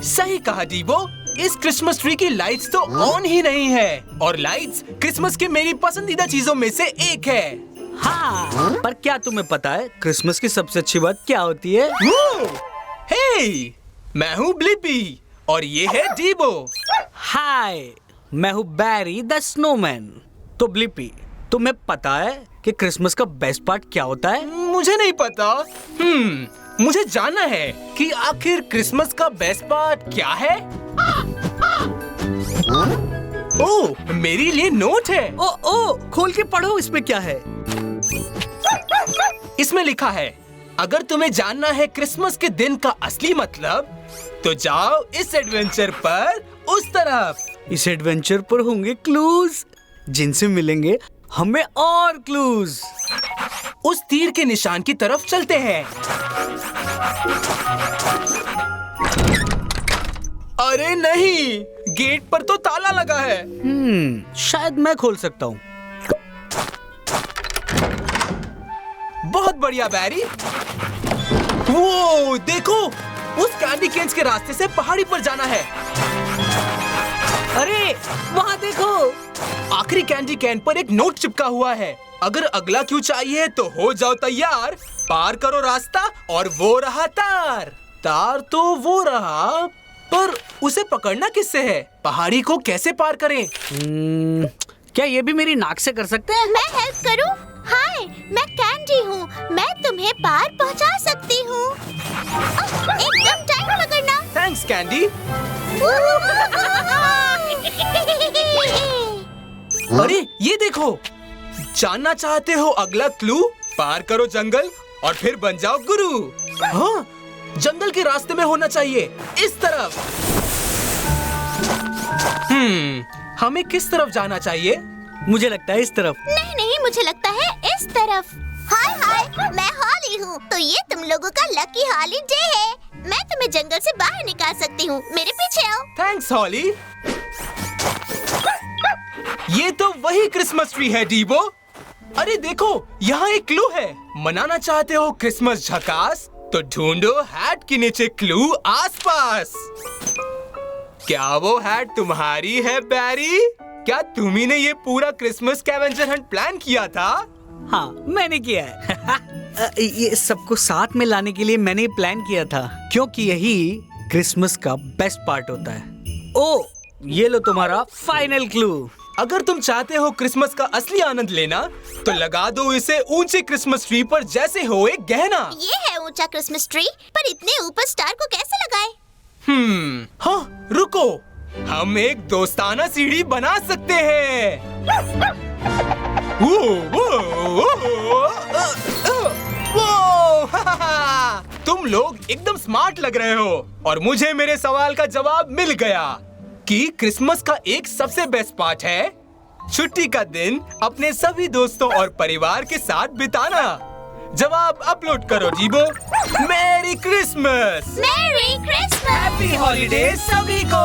सही कहा डीबो, इस क्रिसमस ट्री की लाइट्स तो ऑन ही नहीं है और लाइट्स क्रिसमस की मेरी पसंदीदा चीजों में से एक है। हाँ, पर क्या तुम्हें पता है क्रिसमस की सबसे अच्छी बात क्या होती है? हे, मैं हूँ ब्लिपी और ये है डीबो। हाय, मैं हूँ बैरी द स्नोमैन। तो ब्लिपी, तुम्हें पता है कि क्रिसमस का बेस्ट पार्ट क्या होता है? मुझे नहीं पता। मुझे जानना है कि आखिर क्रिसमस का बेस्ट पार्ट क्या है। ओह, मेरे लिए नोट है। ओ, खोल के पढ़ो, इसमें क्या है? इसमें लिखा है, अगर तुम्हें जानना है क्रिसमस के दिन का असली मतलब, तो जाओ इस एडवेंचर पर उस तरफ। इस एडवेंचर पर होंगे क्लूज, जिनसे मिलेंगे हमें और क्लूज। उस तीर के निशान की तरफ चलते हैं। अरे नहीं, गेट पर तो ताला लगा है। शायद मैं खोल सकता हूँ। बहुत बढ़िया बैरी। वो देखो, उस कैंडी केन्स के रास्ते से पहाड़ी पर जाना है। अरे वहाँ देखो, आखिरी कैंडी कैन पर एक नोट चिपका हुआ है। अगर अगला क्लू चाहिए तो हो जाओ तैयार। पार करो रास्ता और वो रहा तार। तार तो वो रहा, पर उसे पकड़ना किससे है? पहाड़ी को कैसे पार करें? क्या ये भी मेरी नाक से कर सकते हैं? मैं हेल्प करूं? हाय, मैं कैंडी हूँ। मैं तुम्हें पार पहुँचा सकती हूँ। एकदम टाइट पकड़ना। Thanks candy. अरे ये देखो, जानना चाहते हो अगला क्लू? पार करो जंगल और फिर बन जाओ गुरु। हाँ, जंगल के रास्ते में होना चाहिए, इस तरफ। हमें किस तरफ जाना चाहिए? मुझे लगता है इस तरफ। नहीं, मुझे लगता है इस तरफ। हाय, मैं हॉली हूँ। तो ये तुम लोगों का लकी हॉलीडे है। मैं तुम्हें जंगल से बाहर निकाल सकती हूँ। मेरे पीछे आओ। थैंक्स हॉली। ये तो वही क्रिसमस ट्री है डीबो। अरे देखो, यहाँ एक क्लू है। मनाना चाहते हो क्रिसमस झकास? तो ढूंढो हैट के नीचे क्लू आसपास। क्या वो हैट तुम्हारी है बैरी? क्या तुम्ही ने ये पूरा क्रिसमस स्कैवेंजर हंट प्लान किया था? हाँ, मैंने किया है। ये सबको साथ में लाने के लिए मैंने ये प्लान किया था, क्योंकि यही क्रिसमस का बेस्ट पार्ट होता है। ओ, ये लो तुम्हारा फाइनल क्लू। अगर तुम चाहते हो क्रिसमस का असली आनंद लेना, तो लगा दो इसे ऊंचे क्रिसमस ट्री पर जैसे हो एक गहना। ये है ऊंचा क्रिसमस ट्री, पर इतने ऊपर स्टार को कैसे लगाए? हाँ, रुको, हम एक दोस्ताना सीढ़ी बना सकते हैं। तुम लोग एकदम स्मार्ट लग रहे हो और मुझे मेरे सवाल का जवाब मिल गया कि क्रिसमस का एक सबसे बेस्ट पार्ट है छुट्टी का दिन अपने सभी दोस्तों और परिवार के साथ बिताना। जवाब अपलोड करो जीबो। Merry Christmas. Merry Christmas. Happy holiday सभी को।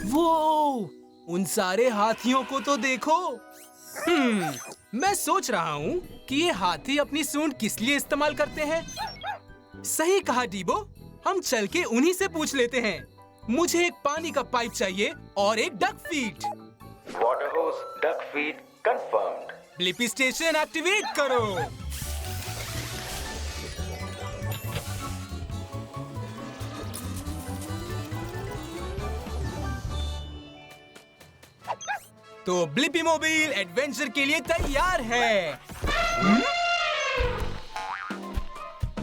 वो उन सारे हाथियों को तो देखो। मैं सोच रहा हूँ कि ये हाथी अपनी सूंड किस लिए इस्तेमाल करते हैं। सही कहा डीबो, हम चल के उन्हीं से पूछ लेते हैं। मुझे एक पानी का पाइप चाहिए और एक डक फीड। वाटर होस duck feed confirmed. Blippi station activate करो। तो ब्लिपी मोबाइल एडवेंचर के लिए तैयार है।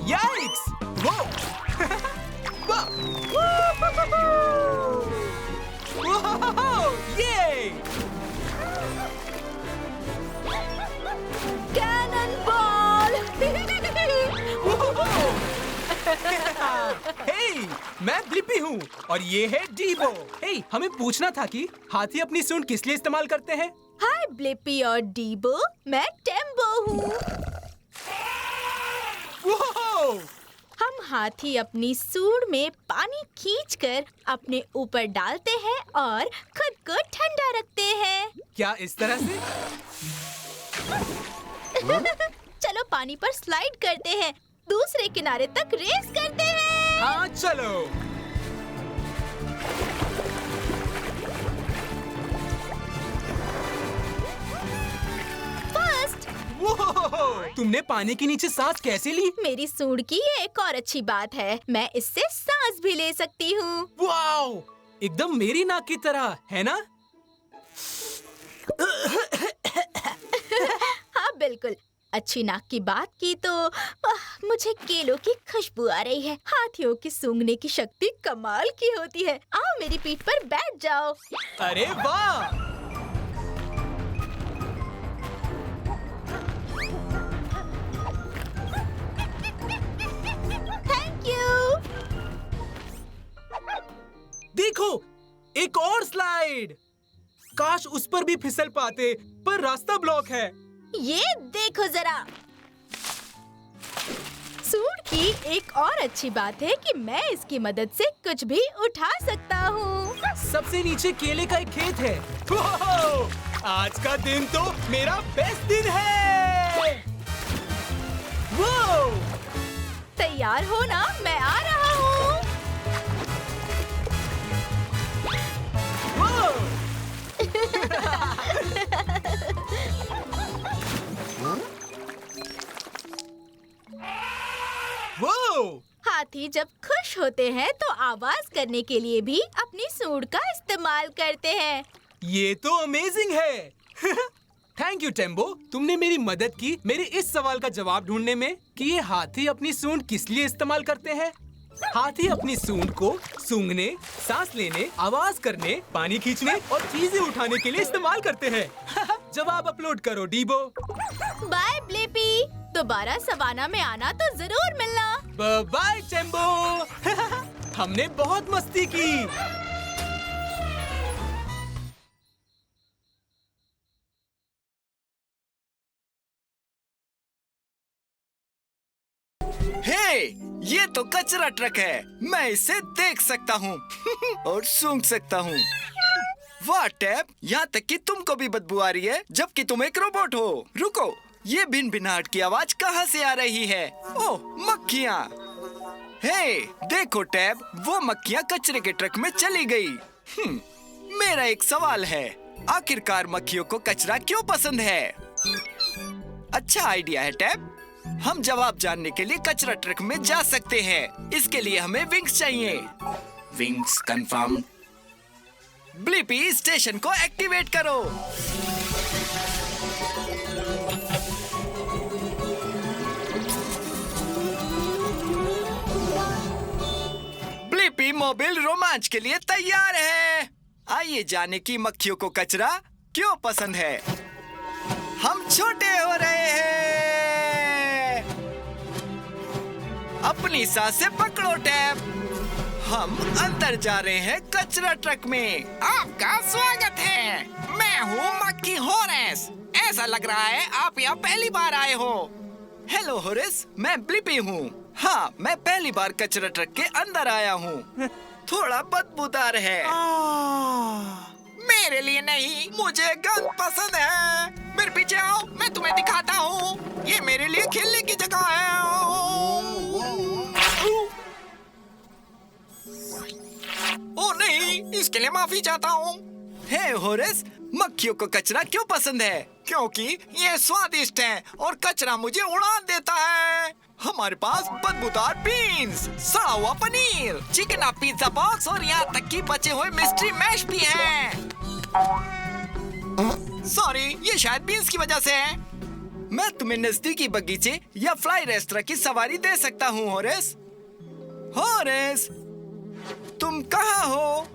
याइक्स! वो! ये! Cannon ball. हे, मैं ब्लिपी ब्लिपी हूँ और ये है डीबो। हे, हमें पूछना था कि हाथी अपनी सूंड किस लिए इस्तेमाल करते हैं? हाय ब्लिपी और डीबो, मैं टेम्बो हूँ। वो हम हाथी अपनी सूंड में पानी खींचकर अपने ऊपर डालते हैं और खुद को ठंडा रखते हैं। क्या इस तरह से? चलो पानी पर स्लाइड करते हैं, दूसरे किनारे तक रेस करते हैं। हाँ चलो। फर्स्ट। वो तुमने पानी के नीचे सांस कैसे ली? मेरी सूंड की ये एक और अच्छी बात है, मैं इससे सांस भी ले सकती हूँ। वाओ, एकदम मेरी नाक की तरह, है ना? हाँ बिल्कुल। अच्छी नाक की बात की तो मुझे केलों की खुशबू आ रही है। हाथियों की सूंघने की शक्ति कमाल की होती है। आओ मेरी पीठ पर बैठ जाओ। अरे वाह! Thank you. देखो, एक और स्लाइड। काश उस पर भी फिसल पाते, पर रास्ता ब्लॉक है। ये देखो जरा। सूंड की एक और अच्छी बात है कि मैं इसकी मदद से कुछ भी उठा सकता हूँ। सबसे नीचे केले का एक खेत है। वाओ! आज का दिन तो मेरा बेस्ट दिन है। वाओ! तैयार हो ना? मैं आ रहा हूँ। वाओ! वाओ! हाथी जब खुश होते हैं तो आवाज करने के लिए भी अपनी सूंड का इस्तेमाल करते हैं। ये तो अमेजिंग है। थैंक यू टेम्बो, तुमने मेरी मदद की मेरे इस सवाल का जवाब ढूंढने में कि ये हाथी अपनी सूंड किस लिए इस्तेमाल करते हैं। हाथी अपनी सूंड को सूंघने, सांस लेने, आवाज करने, पानी खींचने और चीजें उठाने के लिए इस्तेमाल करते हैं। जवाब अपलोड करो डीबो। बाय ब्लिपी, दोबारा सवाना में आना तो जरूर मिलना। बाय टेम्बो। हमने बहुत मस्ती की। हे, ये तो कचरा ट्रक है। मैं इसे देख सकता हूँ और सूंघ सकता हूँ। वाह टैब, यहाँ तक कि तुमको भी बदबू आ रही है, जबकि तुम एक रोबोट हो। रुको, ये भिन-भिनाहट की आवाज कहाँ से आ रही है? ओह, मक्खियाँ। हे, देखो टैब, वो मक्खियाँ कचरे के ट्रक में चली गई। मेरा एक सवाल है, आखिरकार मक्खियों को कचरा क्यों पसंद है? अच्छा आइडिया है टैब। हम जवाब जानने के लिए कचरा ट्रक में जा सकते हैं। इसके लिए हमें विंग्स चाहिए। Wings confirm. ब्लिपी, स्टेशन को एक्टिवेट करो। ब्लिपी मोबाइल रोमांच के लिए तैयार है। आइए जाने की मक्खियों को कचरा क्यों पसंद है। हम छोटे हो रहे हैं। अपनी सांसें पकड़ो टैब। हम अंदर जा रहे हैं कचरा ट्रक में। आपका स्वागत है। मैं हूँ मक्खी होरेस। ऐसा लग रहा है आप यहाँ पहली बार आए हो। हेलो होरेस, मैं ब्लिपी हूँ। हाँ, मैं पहली बार कचरा ट्रक के अंदर आया हूँ। थोड़ा बदबूदार है। मेरे लिए नहीं, मुझे गंद पसंद है। मेरे पीछे आओ, मैं तुम्हें दिखाता हूँ। ये मेरे लिए खेलने की जगह है। ओ नहीं, इसके लिए माफी चाहता हूँ। हे होरेस, मक्खियों को कचरा क्यों पसंद है? क्योंकि ये स्वादिष्ट है और कचरा मुझे उड़ा देता है। हमारे पास बदबूदार बीन्स, सड़ा हुआ पनीर, चिकन पिज्जा बॉक्स और यहाँ तक कि बचे हुए मिस्ट्री मैश भी हैं। सॉरी, ये शायद बीन्स की वजह से है। मैं तुम्हें नजदीकी बगीचे या फ्लाई रेस्टोरेंट की सवारी दे सकता हूँ होरेस। होरेस, तुम कहाँ हो?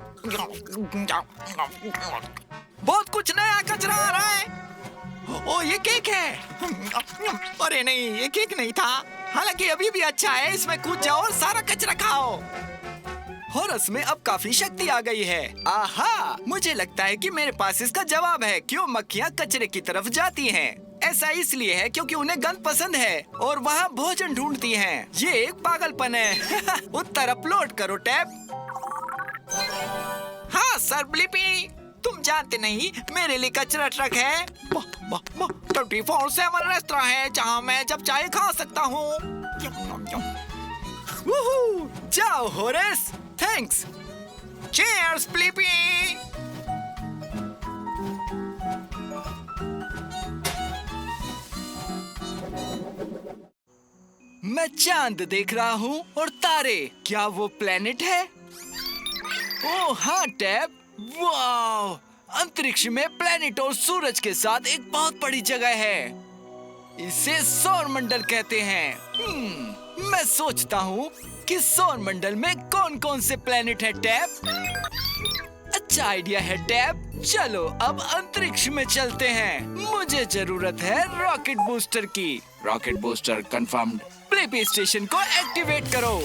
बहुत कुछ नया कचरा आ रहा है। ओ, ये केक है। अरे नहीं, ये केक नहीं था। हालांकि अभी भी अच्छा है। इसमें कूद जाओ और सारा कचरा खाओ। हॉरस में अब काफी शक्ति आ गई है। आहा, मुझे लगता है कि मेरे पास इसका जवाब है क्यों मक्खियाँ कचरे की तरफ जाती हैं। ऐसा इसलिए है क्योंकि उन्हें गंद पसंद है और वहाँ भोजन ढूंढती हैं। ये एक पागलपन है। उत्तर अपलोड करो टैब। हाँ सर ब्लिपी, तुम जानते नहीं मेरे लिए कचरा ट्रक है। 24/7 रेस्टोरेंट है जहाँ मैं जब चाहे खा सकता हूँ। जाओ होरेस, थैंक्स। Cheers Blippi. मैं चांद देख रहा हूँ और तारे। क्या वो प्लेनेट है? ओह हाँ टैब, वाह! अंतरिक्ष में प्लेनेट और सूरज के साथ एक बहुत बड़ी जगह है। इसे सौर मंडल कहते हैं। मैं सोचता हूँ कि सौर मंडल में कौन कौन से प्लेनेट है टैब। अच्छा आइडिया है टैब। चलो अब अंतरिक्ष में चलते हैं। मुझे जरूरत है रॉकेट बूस्टर की। Rocket booster confirmed. Blippi station को एक्टिवेट करो।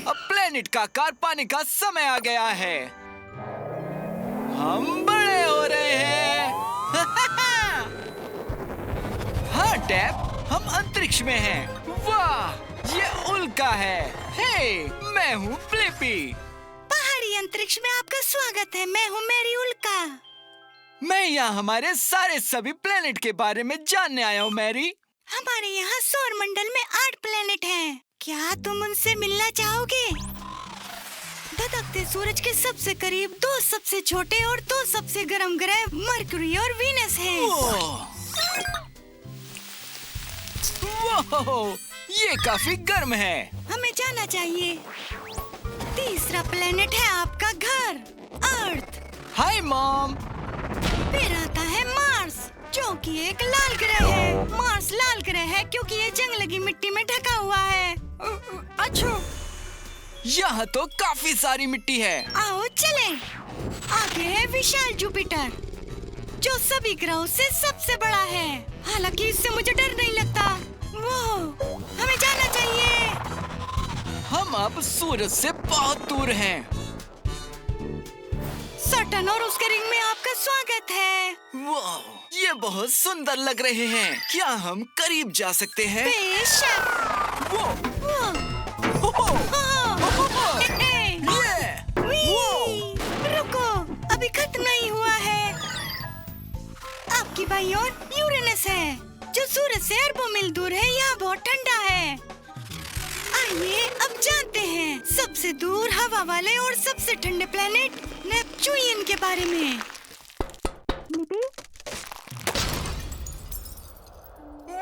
अब प्लेनेट का आकार पाने का समय आ गया है। हम बड़े हो रहे हैं। हाँ टैब, हम अंतरिक्ष में हैं। वाह, ये उल्का है। हे, मैं हूँ ब्लिपी। पहाड़ी अंतरिक्ष में आपका स्वागत है। मैं हूँ मेरी उल्का। मैं यहाँ हमारे सारे सभी प्लेनेट के बारे में जानने आया हूँ मैरी। हमारे यहाँ सौर मंडल में 8 प्लेनेट हैं। क्या तुम उनसे मिलना चाहोगे? धधकते सूरज के सबसे करीब 2 सबसे छोटे और 2 सबसे गर्म ग्रह मरकरी और वीनस हैं। वाह, ये काफी गर्म है। हमें जाना चाहिए। तीसरा प्लेनेट है आपका घर, अर्थ। Hi mom. फिर आता है मार्स, जो कि एक लाल ग्रह है। मार्स लाल ग्रह है क्योंकि ये जंग लगी मिट्टी में ढका हुआ है। अच्छा, यहाँ तो काफी सारी मिट्टी है। आओ चलें। आगे है विशाल जुपिटर, जो सभी ग्रहों से सबसे बड़ा है। हालांकि इससे मुझे डर नहीं लगता। वो हमें जाना चाहिए। हम अब सूरज से बहुत दूर हैं। सटर्न और उसके रिंग में आपका स्वागत है। वाह, ये बहुत सुंदर लग रहे हैं। क्या हम करीब जा सकते हैं? बेशक। वो, रुको, अभी खत्म नहीं हुआ है। आपकी बाईं ओर यूरेनस है, जो सूरज से अरबों मील दूर है। यहाँ बहुत ठंडा है। आइए अब जानते हैं सबसे दूर हवा वाले और सबसे ठंडे प्लेनेट नेपच्यून के बारे में।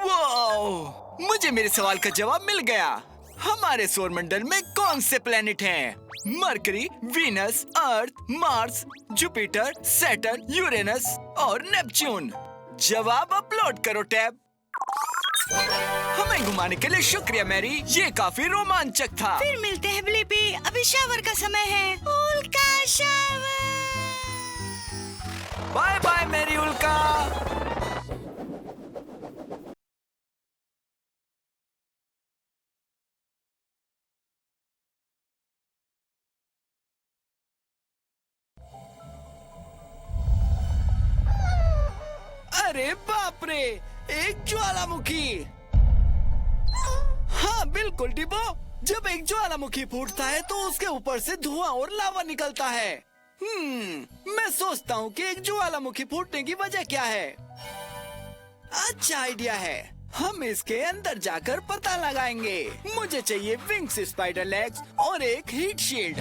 वाह, मुझे मेरे सवाल का जवाब मिल गया। हमारे सौर मंडल में कौन से प्लेनेट हैं? मरकरी, वीनस, अर्थ, मार्स, जुपिटर, सैटर्न, यूरेनस और नेपच्यून। जवाब अपलोड करो टैब। हमें घुमाने के लिए शुक्रिया मैरी, ये काफी रोमांचक था। फिर मिलते हैं ब्लिपी। अभी शावर का समय है। उल्का शावर। बाय बाय मेरी उल्का। अरे बाप रे, एक ज्वालामुखी। हाँ बिल्कुल डिबो, जब एक ज्वालामुखी फूटता है तो उसके ऊपर से धुआं और लावा निकलता है। मैं सोचता हूँ कि एक ज्वालामुखी फूटने की वजह क्या है। अच्छा आइडिया है, हम इसके अंदर जाकर पता लगाएंगे। मुझे चाहिए विंग्स स्पाइडर लेग्स और एक heat shield.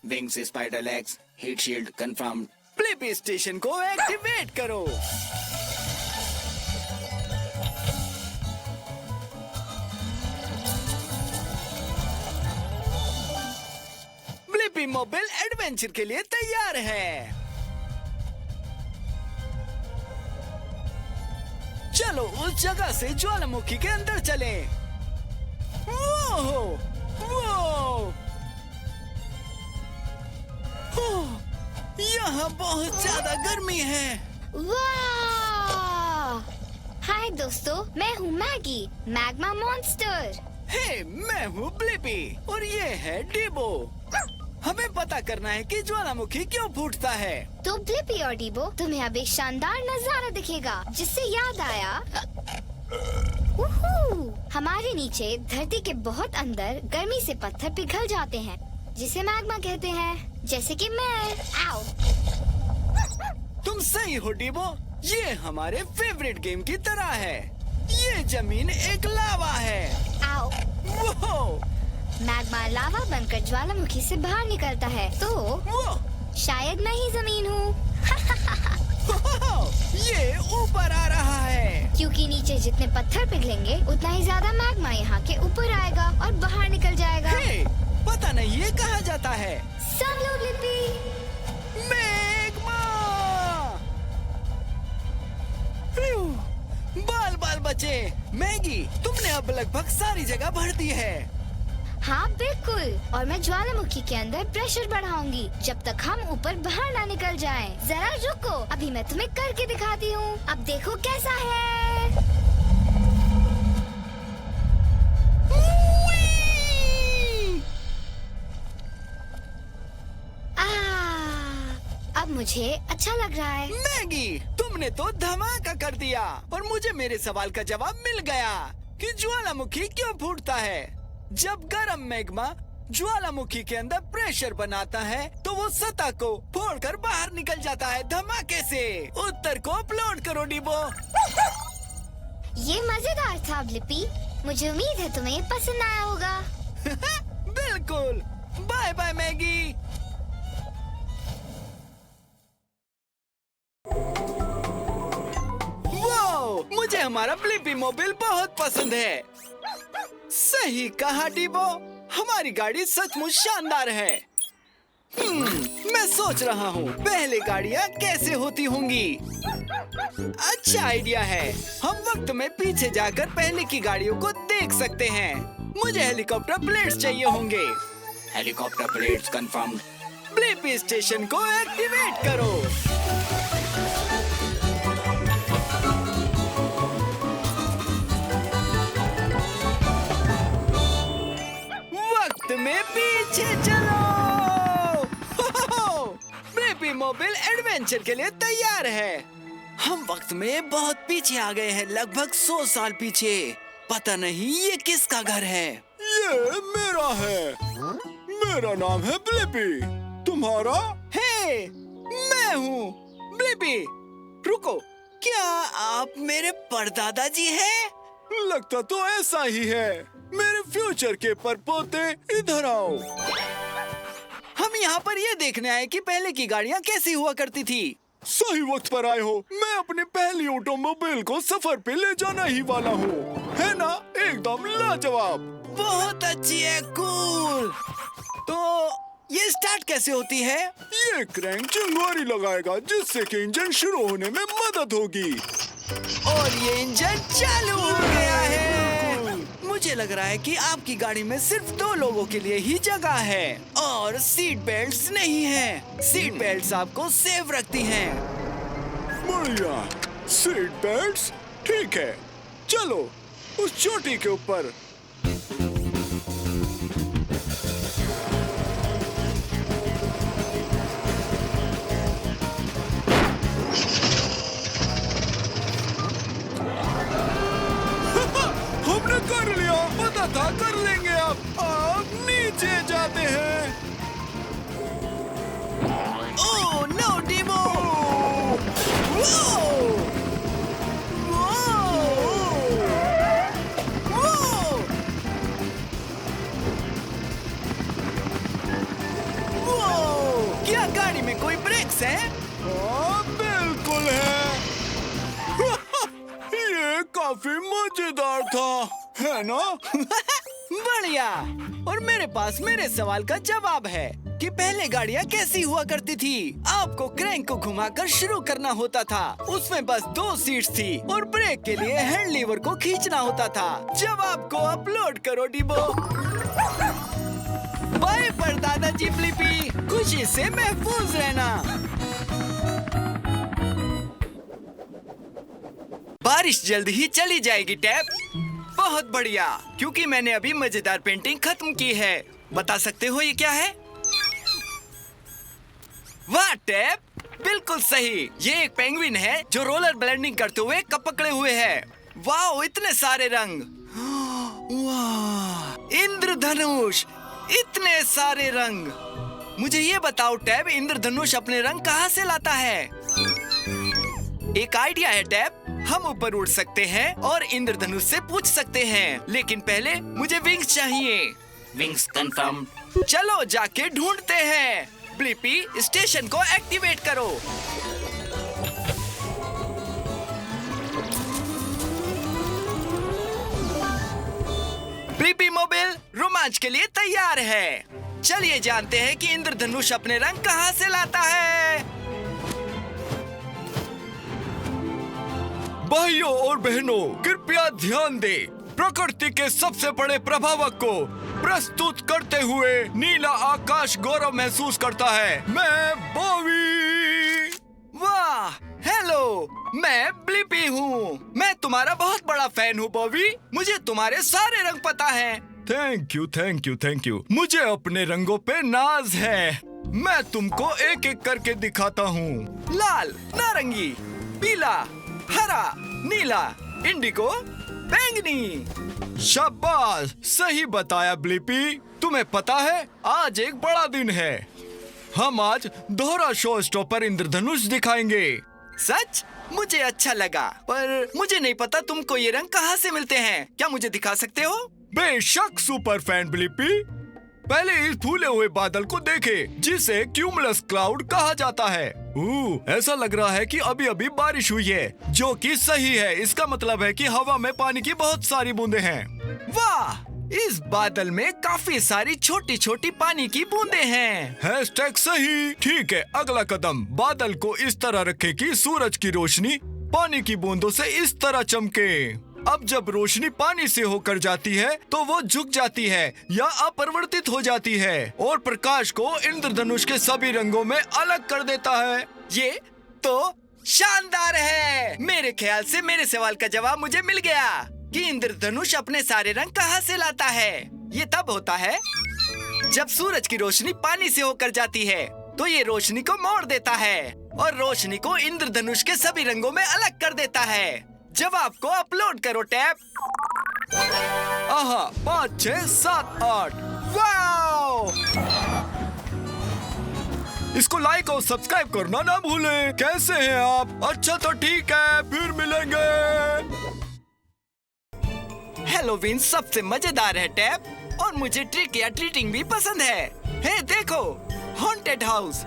Wings spider legs, heat shield confirm. Blippi station को एक्टिवेट करो। ब्लिपी मोबाइल एडवेंचर के लिए तैयार है। चलो उस जगह से ज्वालामुखी के अंदर चलें। वो, यहाँ बहुत ज्यादा गर्मी है। वाह! दोस्तों, मैं हूँ मैगी, मैग्मा मॉन्स्टर। हे, मैं हूँ ब्लिपी और ये है डीबो। हमें पता करना है कि ज्वालामुखी क्यों फूटता है। तो ब्लिपी और डीबो, तुम्हें अब एक शानदार नजारा दिखेगा, जिससे याद आया हमारे नीचे धरती के बहुत अंदर गर्मी से पत्थर पिघल जाते हैं, जिसे मैग्मा कहते हैं, जैसे कि मैं। आओ। तुम सही हो डीबो, ये हमारे फेवरेट गेम की तरह है। ये जमीन एक लावा है। आओ। वो मैग्मा लावा बनकर ज्वालामुखी से बाहर निकलता है, तो शायद मैं ही जमीन हूँ। ये ऊपर आ रहा है। क्योंकि नीचे जितने पत्थर पिघलेंगे, उतना ही ज्यादा मैग्मा यहाँ के ऊपर आएगा और बाहर निकल जाएगा। हे, पता नहीं ये कहा जाता है। सब लोग लिपि। मैग्मा। बाल बाल बचे। मैगी, तुमने अब लगभग सारी जगह भर दी है। हाँ बिल्कुल, और मैं ज्वालामुखी के अंदर प्रेशर बढ़ाऊंगी जब तक हम ऊपर बाहर ना निकल जाएं। जरा रुको, अभी मैं तुम्हें करके दिखाती हूँ। अब देखो कैसा है। अब मुझे अच्छा लग रहा है। मैगी, तुमने तो धमाका कर दिया और मुझे मेरे सवाल का जवाब मिल गया कि ज्वालामुखी क्यों फूटता है। जब गर्म मैग्मा ज्वालामुखी के अंदर प्रेशर बनाता है, तो वो सतह को फोड़कर बाहर निकल जाता है धमाके से। उत्तर को अपलोड करो डीबो। ये मजेदार था ब्लिपी, मुझे उम्मीद है तुम्हें पसंद आया होगा। बिल्कुल। Bye bye Maggie. वो, मुझे हमारा ब्लिपी मोबाइल बहुत पसंद है। सही कहा डीबो, हमारी गाड़ी सचमुच शानदार है। मैं सोच रहा हूँ पहले गाड़ियाँ कैसे होती होंगी। अच्छा आइडिया है, हम वक्त में पीछे जाकर पहले की गाड़ियों को देख सकते हैं। मुझे हेलीकॉप्टर प्लेट्स चाहिए होंगे। Helicopter plates confirmed. Blippi station को एक्टिवेट करो। में पीछे चलो। ब्लिपी मोबाइल एडवेंचर के लिए तैयार है। हम वक्त में बहुत पीछे आ गए हैं, लगभग 100 साल पीछे। पता नहीं ये किसका घर है। ये मेरा है। मेरा नाम है ब्लिपी। तुम्हारा? हे, मैं हूँ ब्लिपी। रुको, क्या आप मेरे परदादा जी हैं? लगता तो ऐसा ही है। मेरे फ्यूचर के परपोते, इधर आओ। हम यहाँ पर ये देखने आए कि पहले की गाड़ियाँ कैसी हुआ करती थी। सही वक्त पर आए हो। मैं अपनी पहली ऑटोमोबाइल को सफर पे ले जाना ही वाला हूँ। है ना, एकदम लाजवाब। बहुत अच्छी है, कूल। तो ये स्टार्ट कैसे होती है? ये क्रैंक चिंगारी लगाएगा, जिससे कि इंजन शुरू होने में मदद होगी। और ये इंजन चालू हो गया है। मुझे लग रहा है कि आपकी गाड़ी में सिर्फ 2 लोगों के लिए ही जगह है और सीट बेल्ट्स नहीं है। सीट बेल्ट्स आपको सेफ रखती हैं। बढ़िया, सीट बेल्ट्स ठीक है। चलो उस चोटी के ऊपर। हमने कर लिया, पता था कर लेंगे। अब नीचे जाते हैं। ओह नो डीबो। क्या गाड़ी में कोई ब्रेक्स है? हाँ बिल्कुल है। ये काफी मजेदार था, है ना? बढ़िया। और मेरे पास मेरे सवाल का जवाब है कि पहले गाड़ियाँ कैसी हुआ करती थी। आपको क्रैंक को घुमाकर शुरू करना होता था। उसमें बस 2 सीट्स थी और ब्रेक के लिए हैंड लीवर को खींचना होता था। जवाब को अपलोड करो डीबो। बाय परदादा जी ब्लिपी, खुशी से महफूज रहना। बारिश जल्द ही चली जाएगी टैप। बहुत बढ़िया, क्योंकि मैंने अभी मजेदार पेंटिंग खत्म की है। बता सकते हो ये क्या है? वाह टैप, बिल्कुल सही। ये एक पेंगुइन है जो रोलर ब्लेंडिंग करते हुए कप पकड़े हुए है। वाह, इतने सारे रंग। वाह, इंद्रधनुष, इतने सारे रंग। मुझे ये बताओ टैब, इंद्रधनुष अपने रंग कहाँ से लाता है? एक आइडिया है टैब, हम ऊपर उड़ सकते हैं और इंद्रधनुष से पूछ सकते हैं, लेकिन पहले मुझे विंग्स चाहिए। Wings confirm. चलो जाके ढूंढते हैं। ब्लिपी, स्टेशन को एक्टिवेट करो। ब्लिपी मोबाइल रोमांच के लिए तैयार है। चलिए जानते हैं कि इंद्रधनुष अपने रंग कहाँ से लाता है। भाइयों और बहनों, कृपया ध्यान दें। प्रकृति के सबसे बड़े प्रभावक को प्रस्तुत करते हुए नीला आकाश गौरव महसूस करता है। मैं बॉबी। वाह, हेलो, मैं ब्लिपी हूँ। मैं तुम्हारा बहुत बड़ा फैन हूँ बॉबी। मुझे तुम्हारे सारे रंग पता है। Thank you, thank you, thank you. मुझे अपने रंगों पे नाज है। मैं तुमको एक एक करके दिखाता हूँ। लाल, नारंगी, पीला, हरा, नीला, इंडिगो, बैंगनी। शाबाश, सही बताया ब्लिपी। तुम्हें पता है, आज एक बड़ा दिन है। हम आज दोहरा शो स्टॉपर इंद्रधनुष दिखाएंगे। सच? मुझे अच्छा लगा, पर मुझे नहीं पता तुमको ये रंग कहाँ से मिलते हैं। क्या मुझे दिखा सकते हो? बेशक सुपर फैन ब्लिपी। पहले इस फूले हुए बादल को देखे, जिसे क्यूमुलस क्लाउड कहा जाता है। ऐसा लग रहा है कि अभी अभी बारिश हुई है, जो कि सही है। इसका मतलब है कि हवा में पानी की बहुत सारी बूंदें हैं। वाह, इस बादल में काफी सारी छोटी छोटी पानी की बूंदें हैं। हैशटैग सही। ठीक है, अगला कदम, बादल को इस तरह रखे कि सूरज की रोशनी पानी की बूंदों से इस तरह चमके। अब जब रोशनी पानी से होकर जाती है तो वो झुक जाती है या अपरिवर्तित हो जाती है और प्रकाश को इंद्रधनुष के सभी रंगों में अलग कर देता है। ये तो शानदार है। मेरे ख्याल से मेरे सवाल का जवाब मुझे मिल गया कि इंद्रधनुष अपने सारे रंग कहाँ से लाता है। ये तब होता है जब सूरज की रोशनी पानी से होकर जाती है, तो ये रोशनी को मोड़ देता है और रोशनी को इंद्रधनुष के सभी रंगों में अलग कर देता है। जवाब को अपलोड करो टैब। आहा, 5, 6, 7, 8। वाओ! इसको लाइक और सब्सक्राइब करना ना भूलें। कैसे हैं आप? अच्छा तो ठीक है, फिर मिलेंगे। हैलोवीन सबसे मजेदार है टैब, और मुझे ट्रिक या ट्रीटिंग भी पसंद है। हे देखो, हॉन्टेड हाउस।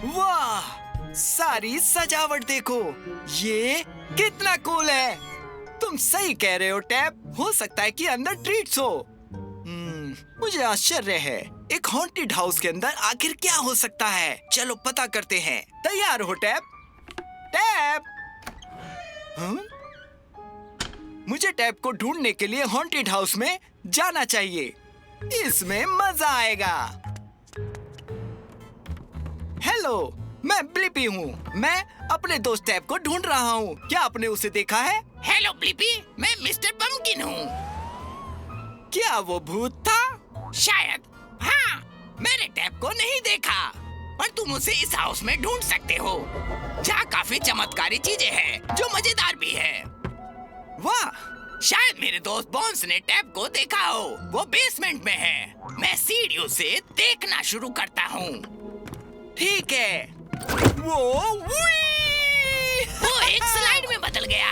वाह, सारी सजावट देखो, ये कितना कूल है। तुम सही कह रहे हो टैब, हो सकता है कि अंदर ट्रीट्स हो। मुझे आश्चर्य है, एक हॉन्टेड हाउस के अंदर आखिर क्या हो सकता है। चलो पता करते हैं। तैयार हो टैब? टैब, मुझे टैब को ढूंढने के लिए हॉन्टेड हाउस में जाना चाहिए। इसमें मजा आएगा। हेलो, मैं ब्लिपी हूँ। मैं अपने दोस्त टैब को ढूंढ रहा हूँ। क्या आपने उसे देखा है? हेलो ब्लिपी, मैं मिस्टर पम्पकिन हूँ। क्या वो भूत था? शायद। हाँ, मैंने टैब को नहीं देखा, पर तुम उसे इस हाउस में ढूंढ सकते हो, जहाँ काफी चमत्कारी चीजें हैं जो मजेदार भी है। वाह, शायद मेरे दोस्त बॉन्स ने टैब को देखा हो। वो बेसमेंट में है। मैं सीढ़ियों से देखना शुरू करता हूँ। ठीक है। वो एक स्लाइड में बदल गया।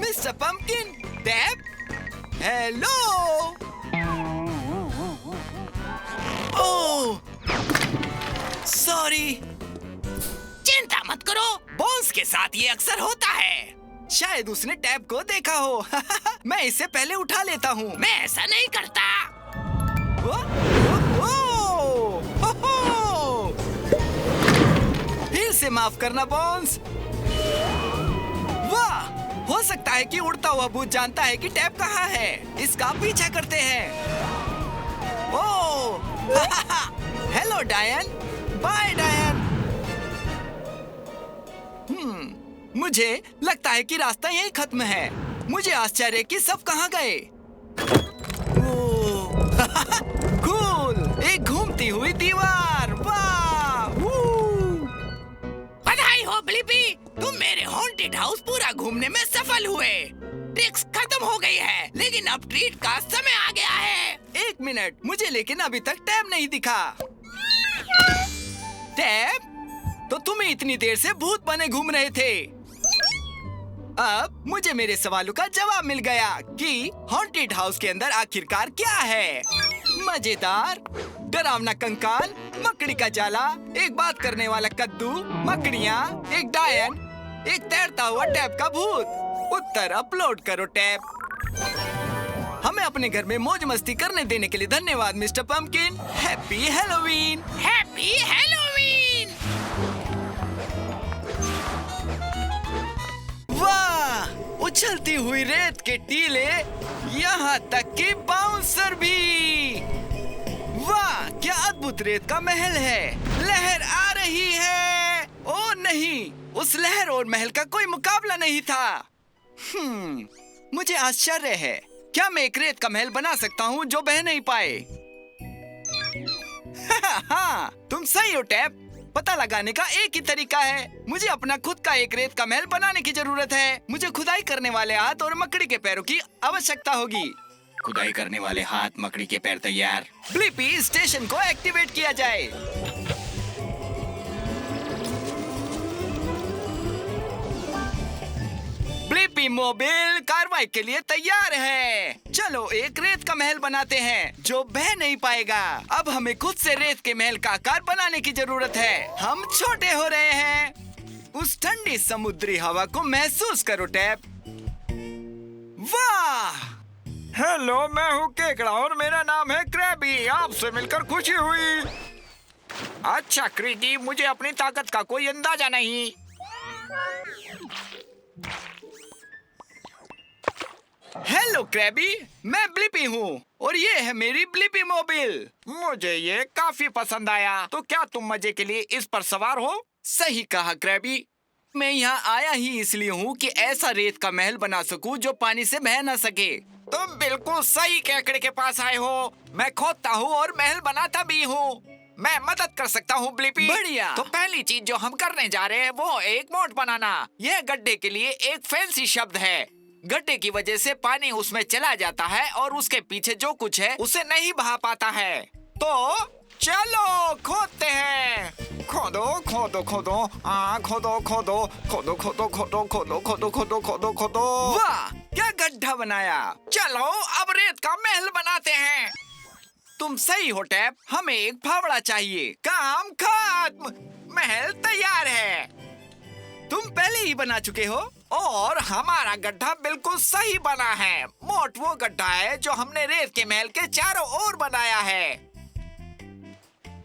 Mister pumpkin, tab, hello. Oh, sorry. चिंता मत करो, बॉन्स के साथ ये अक्सर होता है। शायद उसने टैब को देखा हो। मैं इसे पहले उठा लेता हूँ। मैं ऐसा नहीं करता। फिर से माफ करना बॉन्स। वाह, हो सकता है कि उड़ता हुआ भूत जानता है कि टैब कहाँ है। इसका पीछा करते हैं। ओह, हेलो डायन। बाय डायन। मुझे लगता है कि रास्ता यहीं खत्म है। मुझे आश्चर्य कि सब कहाँ गए। कूल, एक घूमती हुई दीवार। वाह! बधाई हो ब्लिपी, तुम मेरे हॉन्टेड हाउस पूरा घूमने में सफल हुए। ट्रिक्स खत्म हो गई है, लेकिन अब ट्रीट का समय आ गया है। 1 मिनट, मुझे लेकिन अभी तक टैब नहीं दिखा। टैब, तो तुम इतनी देर से भूत बने घूम रहे थे। अब मुझे मेरे सवालों का जवाब मिल गया कि हॉन्टेड हाउस के अंदर आखिरकार क्या है। मजेदार, डरावना कंकाल, मकड़ी का जाला, एक बात करने वाला कद्दू, मकड़ियाँ, एक डायन, एक तैरता हुआ टैब का भूत। उत्तर अपलोड करो टैब। हमें अपने घर में मौज मस्ती करने देने के लिए धन्यवाद mister pumpkin. Happy Halloween. Happy Halloween. वाह, उछलती हुई रेत के टीले, यहाँ तक कि बाउंसर भी। वाह, क्या अद्भुत रेत का महल है। लहर आ रही है। ओ नहीं, उस लहर और महल का कोई मुकाबला नहीं था। मुझे आश्चर्य है, क्या मैं एक रेत का महल बना सकता हूँ जो बह नहीं पाए? हाँ, तुम सही हो टैब। पता लगाने का एक ही तरीका है। मुझे अपना खुद का एक रेत का महल बनाने की जरूरत है। मुझे खुदाई करने वाले हाथ और मकड़ी के पैरों की आवश्यकता होगी। खुदाई करने वाले हाथ, मकड़ी के पैर तैयार। ब्लिपी, स्टेशन को एक्टिवेट किया जाए। ब्लिपी मोबाइल कार्रवाई के लिए तैयार है। चलो एक रेत का महल बनाते हैं जो बह नहीं पाएगा। अब हमें खुद से रेत के महल का आकार बनाने की जरूरत है। हम छोटे हो रहे हैं। उस ठंडी समुद्री हवा को महसूस करो टैब। वाह! हेलो, मैं हूँ केकड़ा और मेरा नाम है क्रैबी। आपसे मिलकर खुशी हुई। अच्छा क्रिगी, मुझे अपनी ताकत का कोई अंदाजा नहीं। हेलो क्रैबी, मैं ब्लिपी हूँ और ये है मेरी ब्लिपी मोबाइल। मुझे ये काफी पसंद आया। तो क्या तुम मजे के लिए इस पर सवार हो? सही कहा क्रैबी। मैं यहाँ आया ही इसलिए हूँ कि ऐसा रेत का महल बना सकूँ जो पानी से बह ना सके। तुम बिल्कुल सही केकड़े के पास आए हो। मैं खोदता हूँ और महल बनाता भी हूँ। मैं मदद कर सकता हूँ ब्लिपी। बढ़िया। तो पहली चीज जो हम करने जा रहे हैं वो एक मोट बनाना। यह गड्ढे के लिए एक फैंसी शब्द है। गड्ढे की वजह से पानी उसमें चला जाता है और उसके पीछे जो कुछ है उसे नहीं बहा पाता है। तो चलो खोदते हैं। खोदो खोदो खोदो, खोदो खोदो खोदो खोदो खोदो खोदो खोदो खोदो खोदो खोदो। वाह, क्या गड्ढा बनाया। चलो अब रेत का महल बनाते हैं। तुम सही हो टैब, हमें एक फावड़ा चाहिए। काम खत्म, महल तैयार है। तुम पहले ही बना चुके हो और हमारा गड्ढा बिल्कुल सही बना है। मोट वो गड्ढा है जो हमने रेत के महल के चारों ओर बनाया है।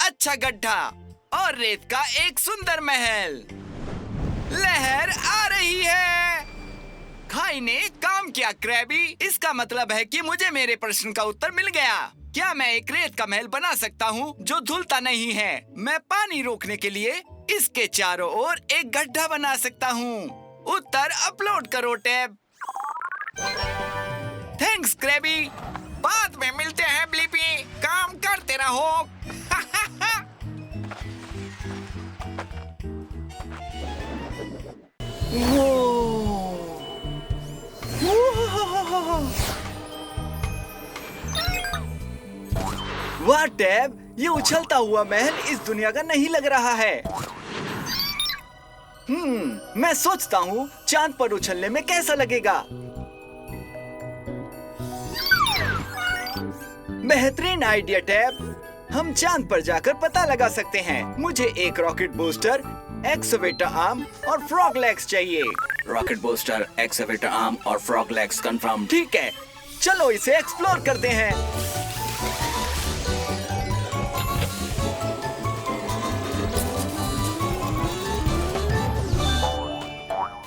अच्छा गड्ढा और रेत का एक सुंदर महल। लहर आ रही है। खाई ने काम किया क्रैबी। इसका मतलब है कि मुझे मेरे प्रश्न का उत्तर मिल गया। क्या मैं एक रेत का महल बना सकता हूँ जो धुलता नहीं है? मैं पानी रोकने के लिए इसके चारों ओर एक गड्ढा बना सकता हूँ। उत्तर अपलोड करो टैब। Thanks Krabby. बाद में मिलते हैं ब्लिपी। काम करते रहो। वाह टैब, ये उछलता हुआ महल इस दुनिया का नहीं लग रहा है। मैं सोचता हूँ चांद पर उछलने में कैसा लगेगा। बेहतरीन आइडिया टैब। हम चांद पर जाकर पता लगा सकते हैं। मुझे एक रॉकेट बूस्टर, एक्सवेटर आर्म और फ्रॉग लेग्स चाहिए। रॉकेट बूस्टर, एक्सवेटर आर्म और फ्रॉग लेग्स कंफर्म। ठीक है, चलो इसे एक्सप्लोर करते हैं।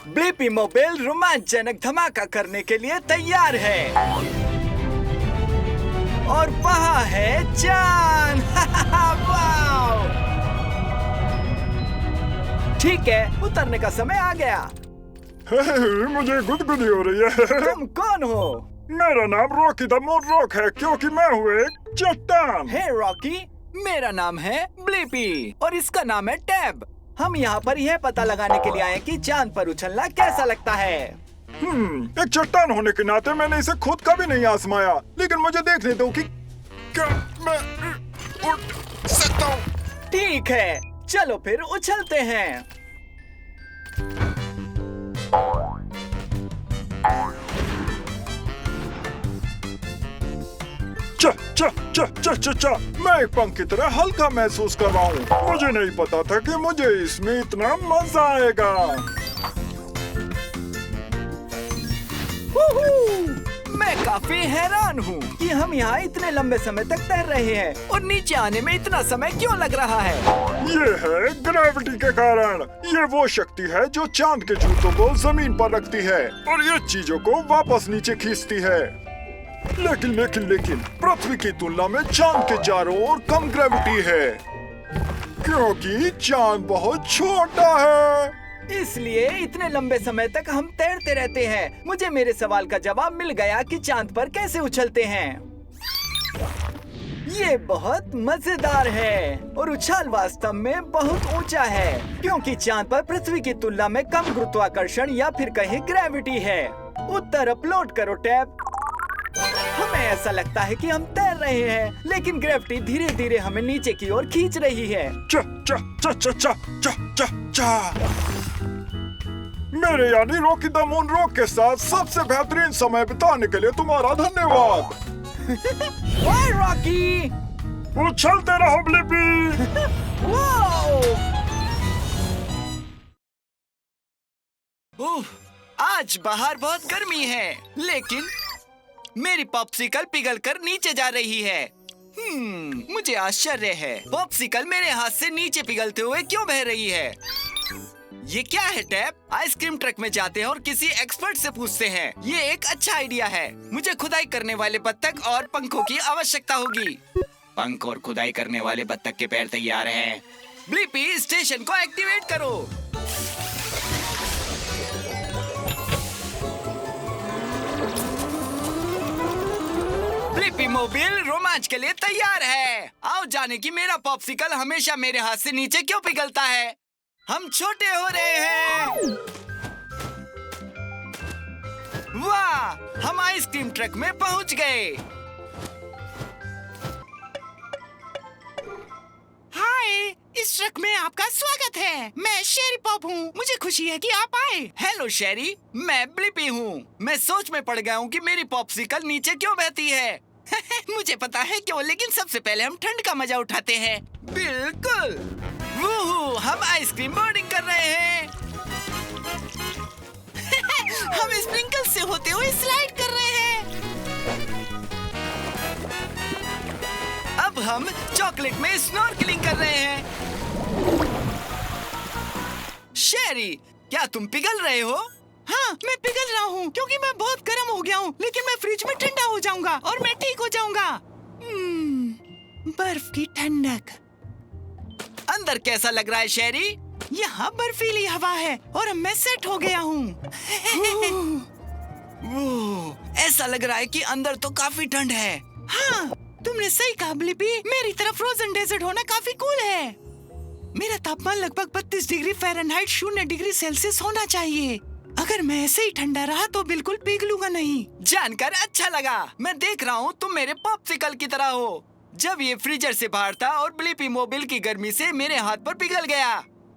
ब्लिपी मोबाइल रोमांचजनक धमाका करने के लिए तैयार है। और वहाँ है चांद। वाव! ठीक है, उतरने का समय आ गया। मुझे गुदगुदी हो रही है। तुम कौन हो? मेरा नाम रॉकी द मून रॉक है क्योंकि मैं हूँ एक चट्टान। हे रॉकी, मेरा नाम है ब्लिपी और इसका नाम है टैब। हम यहाँ पर यह पता लगाने के लिए आए कि चांद पर उछलना कैसा लगता है। एक चट्टान होने के नाते मैंने इसे खुद कभी नहीं आजमाया, लेकिन मुझे देखने दो कि क्या मैं उड़ सकता हूँ। ठीक है, चलो फिर उछलते हैं। मैं एक पंख की तरह हल्का महसूस कर रहा हूँ। मुझे नहीं पता था कि मुझे इसमें इतना मजा आएगा। मैं काफी हैरान हूँ कि हम यहाँ इतने लंबे समय तक तैर रहे हैं और नीचे आने में इतना समय क्यों लग रहा है। ये है ग्रेविटी के कारण। ये वो शक्ति है जो चांद के जूतों को जमीन पर रखती है और ये चीजों को वापस नीचे खींचती है। लेकिन पृथ्वी की तुलना में चांद के चारों ओर कम ग्रेविटी है क्योंकि चांद बहुत छोटा है। इसलिए इतने लंबे समय तक हम तैरते रहते हैं। मुझे मेरे सवाल का जवाब मिल गया कि चांद पर कैसे उछलते हैं। ये बहुत मजेदार है और उछाल वास्तव में बहुत ऊंचा है क्योंकि चांद पर पृथ्वी की तुलना में कम गुरुत्वाकर्षण या फिर कहीं ग्रेविटी है। उत्तर अपलोड करो टैब। हमें ऐसा लगता है कि हम तैर रहे हैं, लेकिन ग्रेविटी धीरे धीरे हमें नीचे की ओर खींच रही है। मेरे यानी रॉकी द मून रॉक के साथ सबसे बेहतरीन समय बिताने के लिए तुम्हारा धन्यवाद। वाह रॉकी, उछलते रहो ब्लिपी। आज बाहर बहुत गर्मी है, लेकिन मेरी पॉप्सिकल पिघलकर नीचे जा रही है। मुझे आश्चर्य है, पॉप्सिकल मेरे हाथ से नीचे पिघलते हुए क्यों बह रही है। ये क्या है टैब? आइसक्रीम ट्रक में जाते हैं और किसी एक्सपर्ट से पूछते हैं। ये एक अच्छा आइडिया है। मुझे खुदाई करने वाले बत्तख और पंखों की आवश्यकता होगी। पंख और खुदाई करने वाले बत्तख के पैर तैयार हैं। ब्लिपी, स्टेशन को एक्टिवेट करो। ब्लिपी मोबाइल रोमांच के लिए तैयार है। आओ जाने कि मेरा पॉप्सिकल हमेशा मेरे हाथ से नीचे क्यों पिघलता है। हम छोटे हो रहे हैं। वाह, हम आइसक्रीम ट्रक में पहुंच गए। हाय, इस ट्रक में आपका स्वागत है। मैं शेरी पॉप हूँ। मुझे खुशी है कि आप आए। हेलो शेरी, मैं ब्लिपी हूँ। मैं सोच में पड़ गया हूँ कि मेरी पॉप्सिकल नीचे क्यों बहती है। मुझे पता है क्यों, लेकिन सबसे पहले हम ठंड का मजा उठाते हैं। बिल्कुल। हम आइसक्रीम बोर्डिंग कर रहे हैं। हम स्प्रिंकल से होते हुए स्लाइड कर रहे हैं। अब हम चॉकलेट में स्नॉर्कलिंग कर रहे हैं। शेरी, क्या तुम पिघल रहे हो? हाँ, मैं पिघल रहा हूँ क्योंकि मैं बहुत गर्म हो गया हूँ, लेकिन मैं फ्रिज में ठंडा हो जाऊंगा और मैं ठीक हो जाऊंगा। बर्फ की ठंडक। अंदर कैसा लग रहा है शेरी? यहाँ बर्फीली हवा है और मैं सेट हो गया हूँ। ऐसा लग रहा है कि अंदर तो काफी ठंड है। हाँ, तुमने सही कहा ब्लिपी। मेरी तरफ फ्रोजन डेजर्ट होना काफी कूल है। मेरा तापमान लगभग 32 डिग्री फ़ारेनहाइट 0 डिग्री सेल्सियस होना चाहिए। अगर मैं ऐसे ही ठंडा रहा तो बिल्कुल पिघलूंगा नहीं। जानकर अच्छा लगा। मैं देख रहा हूँ तुम मेरे पॉप्सिकल की तरह हो। जब ये फ्रीजर से बाहर था और ब्लिपी मोबाइल की गर्मी से मेरे हाथ पर पिघल गया।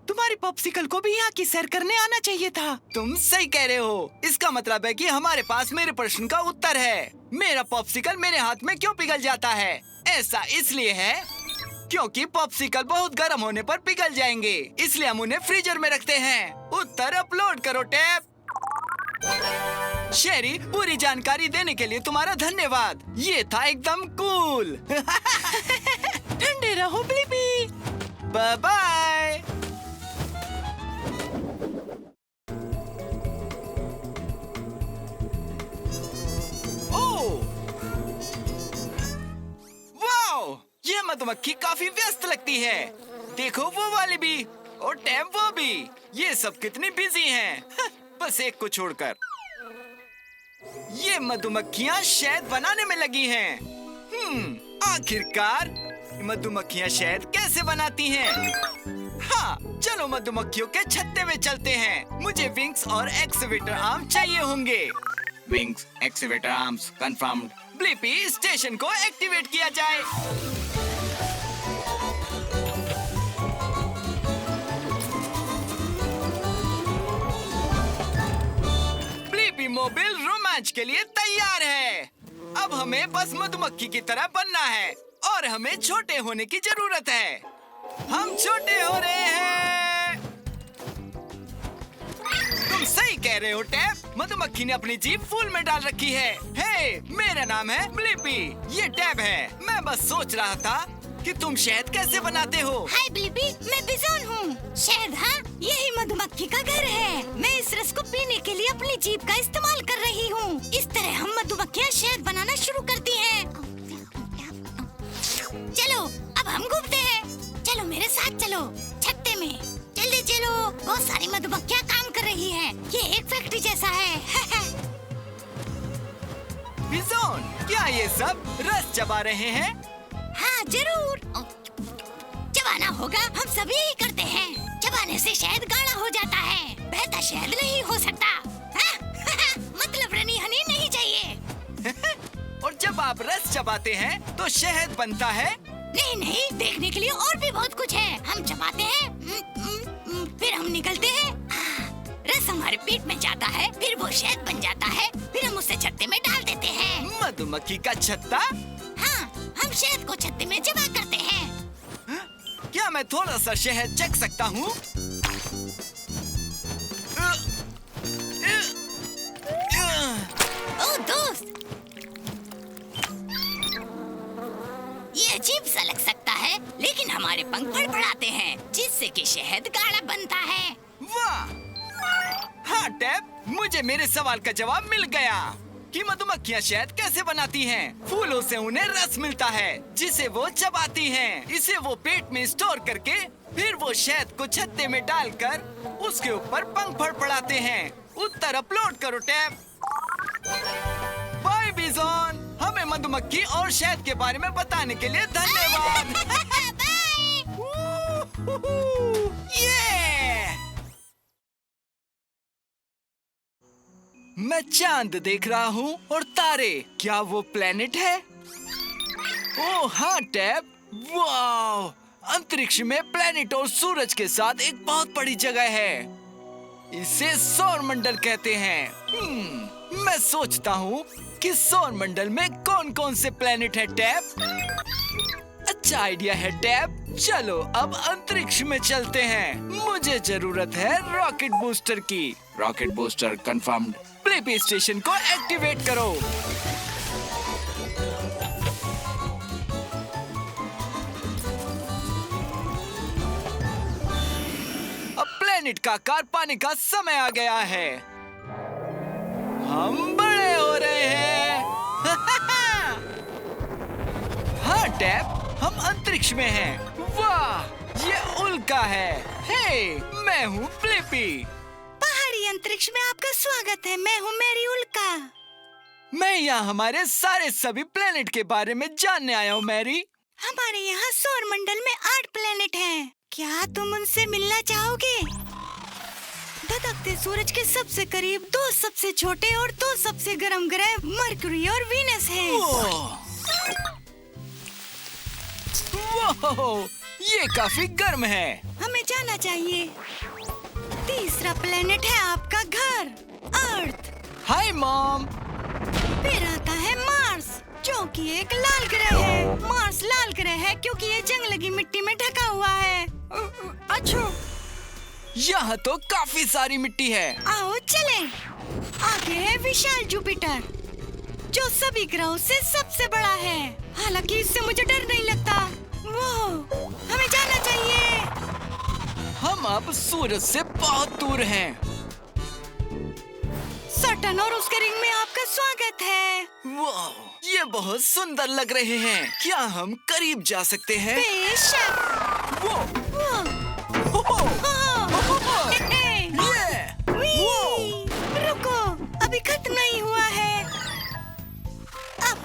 तुम्हारी पॉप्सिकल को भी यहाँ की सैर करने आना चाहिए था। तुम सही कह रहे हो। इसका मतलब है कि हमारे पास मेरे प्रश्न का उत्तर है। मेरा पॉप्सिकल मेरे हाथ में क्यों पिघल जाता है? ऐसा इसलिए है क्योंकि पॉप्सिकल बहुत गर्म होने पर पिघल जाएंगे, इसलिए हम उन्हें फ्रीजर में रखते हैं। उत्तर अपलोड करो टैब। शेरी, पूरी जानकारी देने के लिए तुम्हारा धन्यवाद। ये था एकदम कूल। ठंडे रहो ब्लिपी। Bye bye. वाओ, ये मधुमक्खी काफी व्यस्त लगती है। देखो वो वाली भी और टैब वो भी। ये सब कितनी बिजी हैं। बस एक को छोड़कर। ये मधुमक्खियाँ शहद बनाने में लगी हैं। आखिरकार मधुमक्खियाँ शहद कैसे बनाती हैं? हाँ, चलो मधुमक्खियों के छत्ते में चलते हैं। मुझे विंग्स और एक्सीवेटर आर्म चाहिए होंगे। Wings, excavator arms confirmed. Blippi, station को एक्टिवेट किया जाए। ब्लिपी मोबाइल रोमांच के लिए तैयार है। अब हमें बस मधुमक्खी की तरह बनना है और हमें छोटे होने की जरूरत है। हम छोटे हो रहे हैं। तुम सही कह रहे हो टैब। मधुमक्खी ने अपनी जीभ फूल में डाल रखी है। हे, मेरा नाम है ब्लिपी। ये टैब है। मैं बस सोच रहा था कि तुम शहद कैसे बनाते हो। हाय ब्लिपी, मैं बिजोन हूँ। शहद, हाँ, यही मधुमक्खी का घर है। मैं इस रस को पीने के लिए अपनी जीभ का इस्तेमाल कर रही हूँ। इस तरह हम मधुमक्खियाँ शहद बनाना शुरू करती हैं। चलो, अब हम घूमते हैं। चलो मेरे साथ चलो, छत्ते में। जल्दी चलो, बहुत सारी मधुमक्खियाँ काम कर रही हैं। ये एक फैक्ट्री जैसा है। बिजोन, क्या ये सब रस चबा रहे हैं? हाँ जरूर, चबाना होगा। हम सभी यही करते हैं। चबाने से शहद गाढ़ा हो जाता है। बेहतर शहद नहीं हो सकता। मतलब रनी हनी नहीं चाहिए। और जब आप रस चबाते हैं तो शहद बनता है? नहीं नहीं, देखने के लिए और भी बहुत कुछ है। हम चबाते हैं, फिर हम निकलते हैं। रस हमारे पेट में जाता है, फिर वो शहद बन जाता है, फिर हम उसे छत्ते में डाल देते हैं। मधुमक्खी का छत्ता? हाँ, हम शहद को छत्ते में जमा करते हैं। क्या मैं थोड़ा सा शहद चख सकता हूँ? ओ दोस्त, ये अजीब सा लग सकता है, लेकिन हमारे पंख फड़फड़ाते हैं, जिससे कि शहद गाढ़ा बनता है। वाह! हाँ टैब, मुझे मेरे सवाल का जवाब मिल गया कि मधुमक्खियाँ शहद कैसे बनाती हैं। फूलों से उन्हें रस मिलता है, जिसे वो चबाती हैं। इसे वो पेट में स्टोर करके फिर वो शहद को छत्ते में डालकर उसके ऊपर पंख फड़फड़ाते हैं। उत्तर अपलोड करो टैब। बाय बिजोन, हमें मधुमक्खी और शहद के बारे में बताने के लिए धन्यवाद। मैं चांद देख रहा हूँ और तारे। क्या वो प्लेनेट है? ओह हाँ टैब, वाह! अंतरिक्ष में प्लेनेट और सूरज के साथ एक बहुत बड़ी जगह है। इसे सौर मंडल कहते हैं। मैं सोचता हूँ कि सौर मंडल में कौन कौन से प्लेनेट है टैब? अच्छा आइडिया है टैब। चलो अब अंतरिक्ष में चलते हैं। मुझे जरूरत है रॉकेट बूस्टर की। Rocket booster confirmed. Blippi station को एक्टिवेट करो। अब प्लेनेट का आकार पाने का समय आ गया है। हम बड़े हो रहे हैं। हाँ टैब, हम अंतरिक्ष में हैं। वाह, ये उल्का है। हे, मैं हूँ ब्लिपी। पहाड़ी अंतरिक्ष में आपका स्वागत है। मैं हूँ मैरी उल्का। मैं यहाँ हमारे सारे सभी प्लेनेट के बारे में जानने आया हूँ मैरी। हमारे यहाँ सौर मंडल में 8 प्लेनेट हैं। क्या तुम उनसे मिलना चाहोगे? धधकते सूरज के सबसे करीब 2 सबसे छोटे और 2 सबसे गर्म ग्रह मरकरी और वीनस हैं। वो, ये काफी गर्म है। हमें जाना चाहिए। तीसरा प्लेनेट है आपका घर, अर्थ। Hi mom. फिर आता है मार्स, जो कि एक लाल ग्रह है। मार्स लाल ग्रह है क्योंकि ये जंग लगी मिट्टी में ढका हुआ है। अच्छा, यहाँ तो काफी सारी मिट्टी है। आओ चलें। आगे है विशाल जुपिटर, जो सभी ग्रहों से सबसे बड़ा है। हालांकि इससे मुझे डर नहीं लगता। वो, हमें जाना चाहिए। हम अब सूरज से बहुत दूर हैं। सटर्न और उसके रिंग में आपका स्वागत है। वाह, ये बहुत सुंदर लग रहे हैं। क्या हम करीब जा सकते हैं? बेशक। वो, वो, हो, हो, हाँ। ये, वो,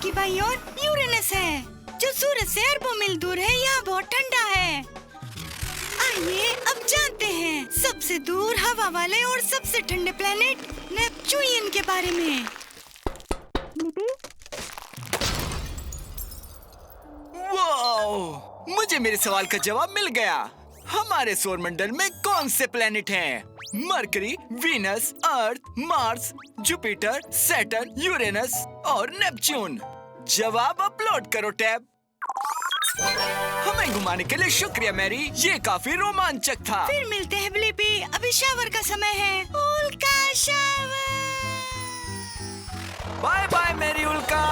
आपकी बाईं ओर यूरेनस है, जो सूरज से अरबों मील दूर है। यहाँ बहुत ठंडा है। आइए अब जानते हैं सबसे दूर हवा वाले और सबसे ठंडे प्लेनेट नेपच्यून के बारे में। वाओ! मुझे मेरे सवाल का जवाब मिल गया। हमारे सौरमंडल में कौन से प्लेनेट हैं? मरकरी, वीनस, अर्थ, मार्स, जुपिटर, सैटर्न, यूरेनस और नेपच्यून। जवाब अपलोड करो टैब। हमें घुमाने के लिए शुक्रिया मैरी, ये काफी रोमांचक था। फिर मिलते हैं ब्लिपी, अभी शावर का समय है। उल्का शावर। बाय बाय मैरी उल्का।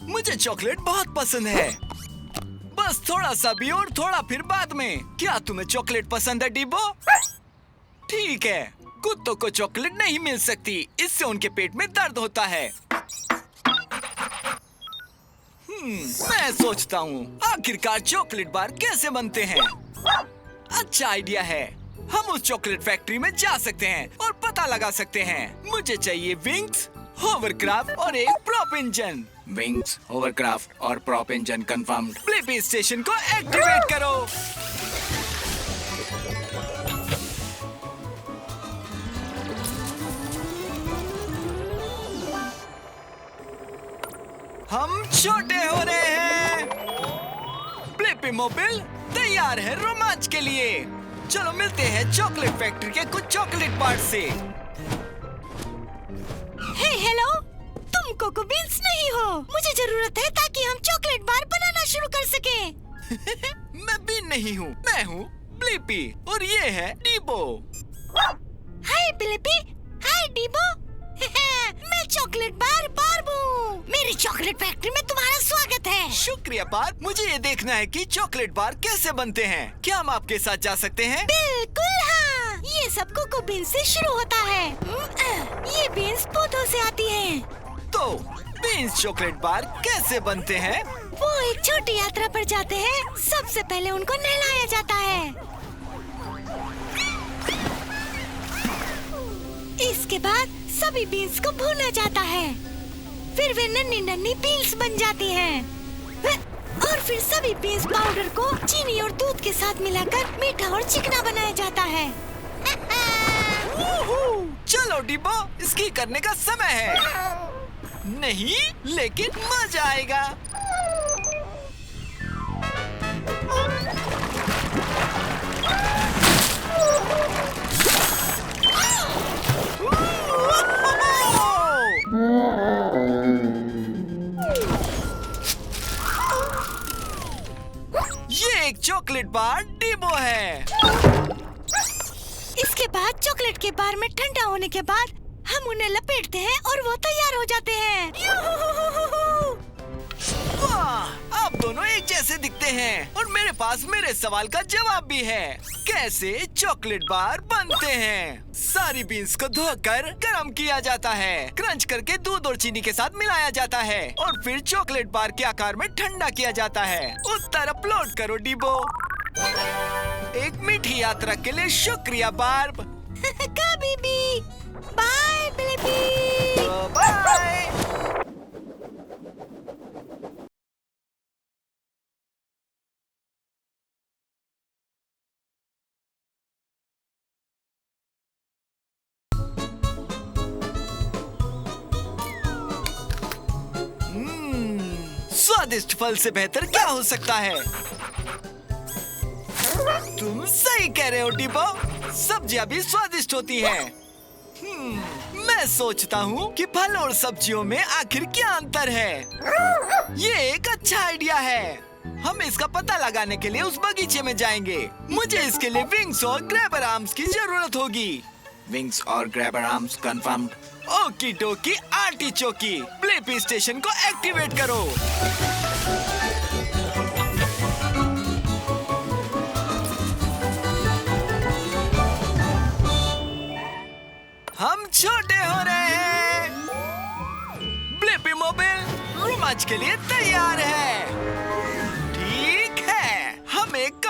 मुझे चॉकलेट बहुत पसंद है। बस थोड़ा सा भी और थोड़ा फिर बाद में। क्या तुम्हें चॉकलेट पसंद है डिबो? ठीक है, कुत्तों को चॉकलेट नहीं मिल सकती, इससे उनके पेट में दर्द होता है। मैं सोचता हूँ आखिरकार चॉकलेट बार कैसे बनते हैं। अच्छा आइडिया है, हम उस चॉकलेट फैक्ट्री में जा सकते हैं और पता लगा सकते हैं। मुझे चाहिए विंग्स, होवरक्राफ्ट और एक प्रॉप इंजन। विंग्स, होवरक्राफ्ट और prop engine confirmed. Blippi station को एक्टिवेट करो। हम छोटे हो रहे हैं। ब्लिपी मोबाइल तैयार है रोमांच के लिए। चलो मिलते हैं चॉकलेट फैक्ट्री के कुछ चॉकलेट पार्ट से। हे हेलो, तुम कोको बीन्स नहीं हो। मुझे जरूरत है ताकि हम चॉकलेट बार बनाना शुरू कर सके। मैं बीन नहीं हूँ, मैं हूँ ब्लिपी और ये है डीबो। हाय ब्लिपी, हाय डीबो। मैं चॉकलेट बार बारबू। मेरी चॉकलेट फैक्ट्री में तुम्हारा स्वागत है। शुक्रिया बार, मुझे ये देखना है कि चॉकलेट बार कैसे बनते हैं। क्या हम आपके साथ जा सकते हैं? बिल्कुल हाँ, ये सब कोको बीन्स से शुरू होता है। ये बीन्स पौधों से आती हैं। तो बीन्स चॉकलेट बार कैसे बनते हैं? वो एक छोटी यात्रा पर जाते हैं। सबसे पहले उनको नहलाया जाता है। इसके बाद सभी बीन्स को भूना जाता है। फिर वे नन्ही नन्ही बीन्स बन जाती हैं। और फिर सभी बीन्स पाउडर को चीनी और दूध के साथ मिलाकर मीठा और चिकना बनाया जाता है। चलो डिब्बो, इसकी करने का समय है। नहीं, लेकिन मजा आएगा। ये एक चॉकलेट बार डिब्बो है। इसके बाद चॉकलेट के बार में ठंडा होने के बाद हम उन्हें लपेटते हैं और वो तैयार हो जाते हैं। वाह, आप दोनों एक जैसे दिखते हैं और मेरे पास मेरे सवाल का जवाब भी है। कैसे चॉकलेट बार बनते हैं? सारी बीन्स को धोकर गरम किया जाता है, क्रंच करके दूध और चीनी के साथ मिलाया जाता है और फिर चॉकलेट बार के आकार में ठंडा किया जाता है। उत्तर अपलोड करो डिबो। एक मीठी यात्रा के लिए शुक्रिया बार्ब। कभी भी। Bye Blippi. बाय। स्वादिष्ट फल से बेहतर क्या हो सकता है? तुम सही कह रहे हो डिबो, सब्जियां भी स्वादिष्ट होती हैं। मैं सोचता हूँ कि फल और सब्जियों में आखिर क्या अंतर है। ये एक अच्छा आइडिया है। हम इसका पता लगाने के लिए उस बगीचे में जाएंगे। मुझे इसके लिए विंग्स और ग्रैबर आर्म्स की जरूरत होगी। विंग्स और ग्रैबर आर्म्स कंफर्म्ड। ओकी डोकी आर्टिचोकी। ब्लिपी स्टेशन को एक्टिवेट करो। हम छोटे हो रहे हैं। ब्लिपी मोबाइल रोमांच के लिए तैयार है।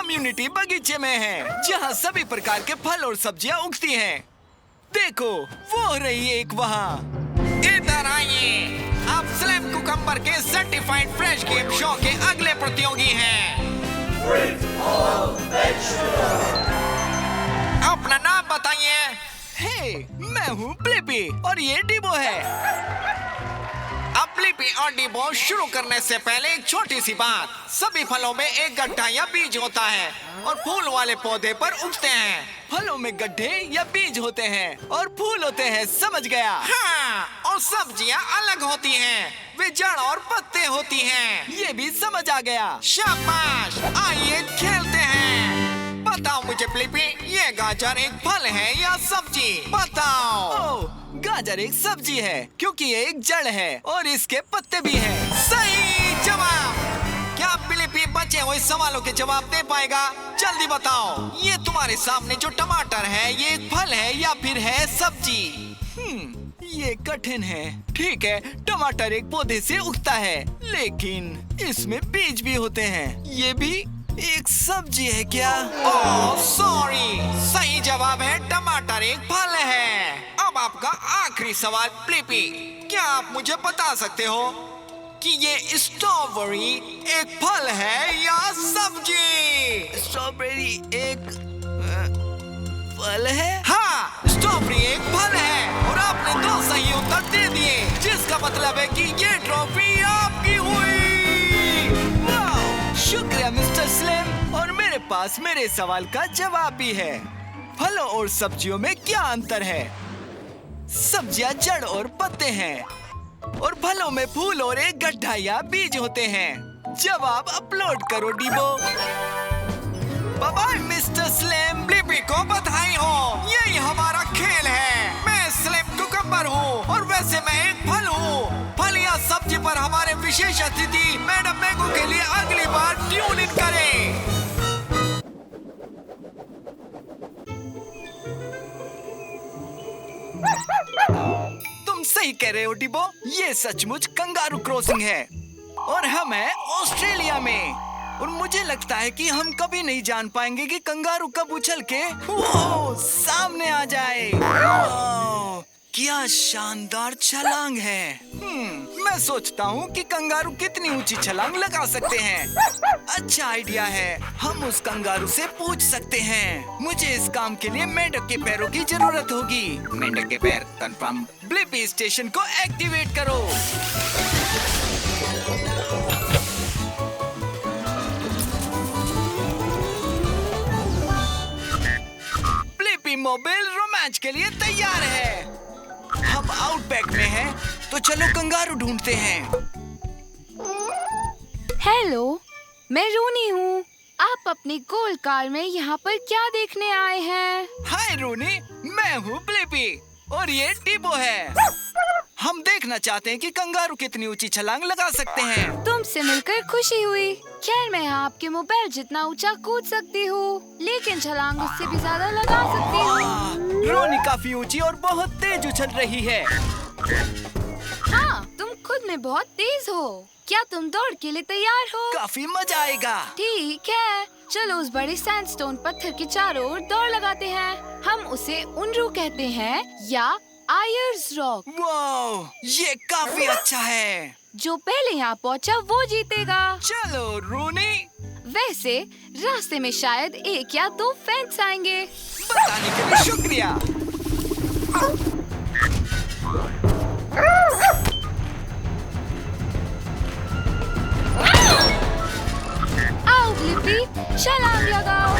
कम्युनिटी बगीचे में है, जहाँ सभी प्रकार के फल और सब्जियाँ उगती हैं। देखो, वो रही एक वहाँ। इधर आइए, आप स्लिम कुकम्बर के सर्टिफाइड फ्रेश गेम शो के अगले प्रतियोगी हैं। अपना नाम बताइए। हे, मैं हूँ ब्लिपी और ये डिबो है। अब ब्लिपी और डिबो शुरू करने से पहले एक छोटी सी बात। सभी फलों में एक गड्ढा या बीज होता है और फूल वाले पौधे पर उगते हैं। फलों में गड्ढे या बीज होते हैं और फूल होते हैं, समझ गया? हाँ, और सब्जियाँ अलग होती हैं, वे जड़ और पत्ते होती हैं। ये भी समझ आ गया। शाबाश, आइए खेलते हैं। बताओ मुझे ब्लिपी, ये गाजर एक फल है या सब्जी? बताओ। ओह, गाजर एक सब्जी है क्योंकि ये एक जड़ है और इसके पत्ते भी हैं। सही जवाब। क्या ब्लिपी बचे हुए सवालों के जवाब दे पाएगा? जल्दी बताओ। ये तुम्हारे सामने जो टमाटर है, ये एक फल है या फिर है सब्जी? ये कठिन है। ठीक है, टमाटर एक पौधे से उगता है, लेकिन इसमें बीज भी होते हैं। ये भी एक सब्जी है क्या? ओह सॉरी, सही जवाब है टमाटर एक फल है। अब आपका आखिरी सवाल ब्लिपी, क्या आप मुझे बता सकते हो कि ये स्ट्रॉबेरी एक फल है या सब्जी? स्ट्रॉबेरी एक फल है? हाँ, स्ट्रॉबेरी एक फल है और आपने 2 सही उत्तर दे दिए, जिसका मतलब है कि ये ट्रॉफी आपकी हुई। शुक्रिया मिस्टर स्लिम, और मेरे पास मेरे सवाल का जवाब भी है। फलों और सब्जियों में क्या अंतर है? सब्जियां जड़ और पत्ते हैं और फलों में फूल और एक गड्ढा या बीज होते हैं। जवाब अपलोड करो Dibo. Bye bye mister Slim. Blippi को बधाई हो, यही हमारा खेल है। मैं स्लिम कुकम्बर हूँ और वैसे मैं एक फल हूँ। फल या सब्जी पर हमारे विशेष अतिथि मैडम मैंगो के लिए अगली बार ट्यून इन करें। तुम सही कह रहे हो डिबो, ये सचमुच कंगारू क्रॉसिंग है और हम हैं ऑस्ट्रेलिया में। और मुझे लगता है कि हम कभी नहीं जान पाएंगे कि कंगारू कब उछल के सामने आ जाए। क्या शानदार छलांग है। मैं सोचता हूँ कि कंगारू कितनी ऊंची छलांग लगा सकते हैं। अच्छा आइडिया है, हम उस कंगारू से पूछ सकते हैं। मुझे इस काम के लिए मेंढक के पैरों की जरूरत होगी। मेंढक के पैर कंफर्म। ब्लिपी स्टेशन को एक्टिवेट करो। ब्लिपी मोबाइल रोमांच के लिए तैयार है। हम आउटबैक में हैं, तो चलो कंगारू ढूंढते हैं। हेलो, मैं रूनी हूँ। आप अपनी गोल कार में यहाँ पर क्या देखने आए हैं? हाय रूनी, मैं हूँ ब्लिपी और ये डिबो है। हम देखना चाहते हैं कि कंगारू कितनी ऊंची छलांग लगा सकते हैं। तुमसे मिलकर खुशी हुई। खैर, मैं आपके मोबाइल जितना ऊंचा कूद सकती हूँ, लेकिन छलांग उससे भी ज्यादा लगा सकती हूँ। रोनी काफी ऊंची और बहुत तेज उछल रही है। हाँ, तुम खुद में बहुत तेज हो। क्या तुम दौड़ के लिए तैयार हो? काफी मजा आएगा। ठीक है, चलो उस बड़े सैंडस्टोन पत्थर के चारों ओर दौड़ लगाते हैं। हम उसे उनरू कहते हैं या आयर्स रॉक। वाह, ये काफी अच्छा है। जो पहले यहाँ पहुँचा वो जीतेगा। चलो रूनी। वैसे रास्ते में शायद 1 या 2 फैंस आएंगे। बताने के लिए शुक्रिया। आओ ब्लिपी, छलांग लगाओ।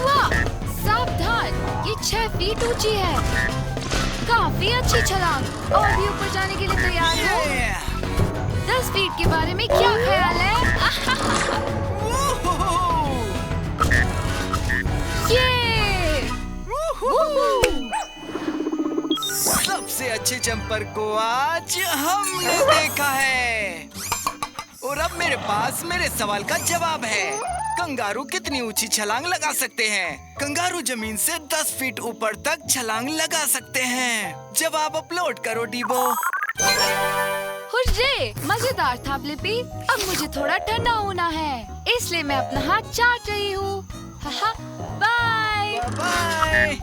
वाह, सावधान, ये 6 फीट ऊंची है। काफी अच्छी छलांग। और भी ऊपर जाने के लिए तैयार हो? 10 फीट के बारे में क्या ख्याल है? सबसे अच्छे जंपर को आज हमने देखा है। और अब मेरे पास मेरे सवाल का जवाब है। कंगारू कितनी ऊंची छलांग लगा सकते हैं? कंगारू जमीन से 10 फीट ऊपर तक छलांग लगा सकते हैं। जवाब अपलोड करो डीबो। हुर्रे, मजेदार था ब्लिपी। अब मुझे थोड़ा ठंडा होना है, इसलिए मैं अपना हाथ चाट रही हूँ। Bye bye.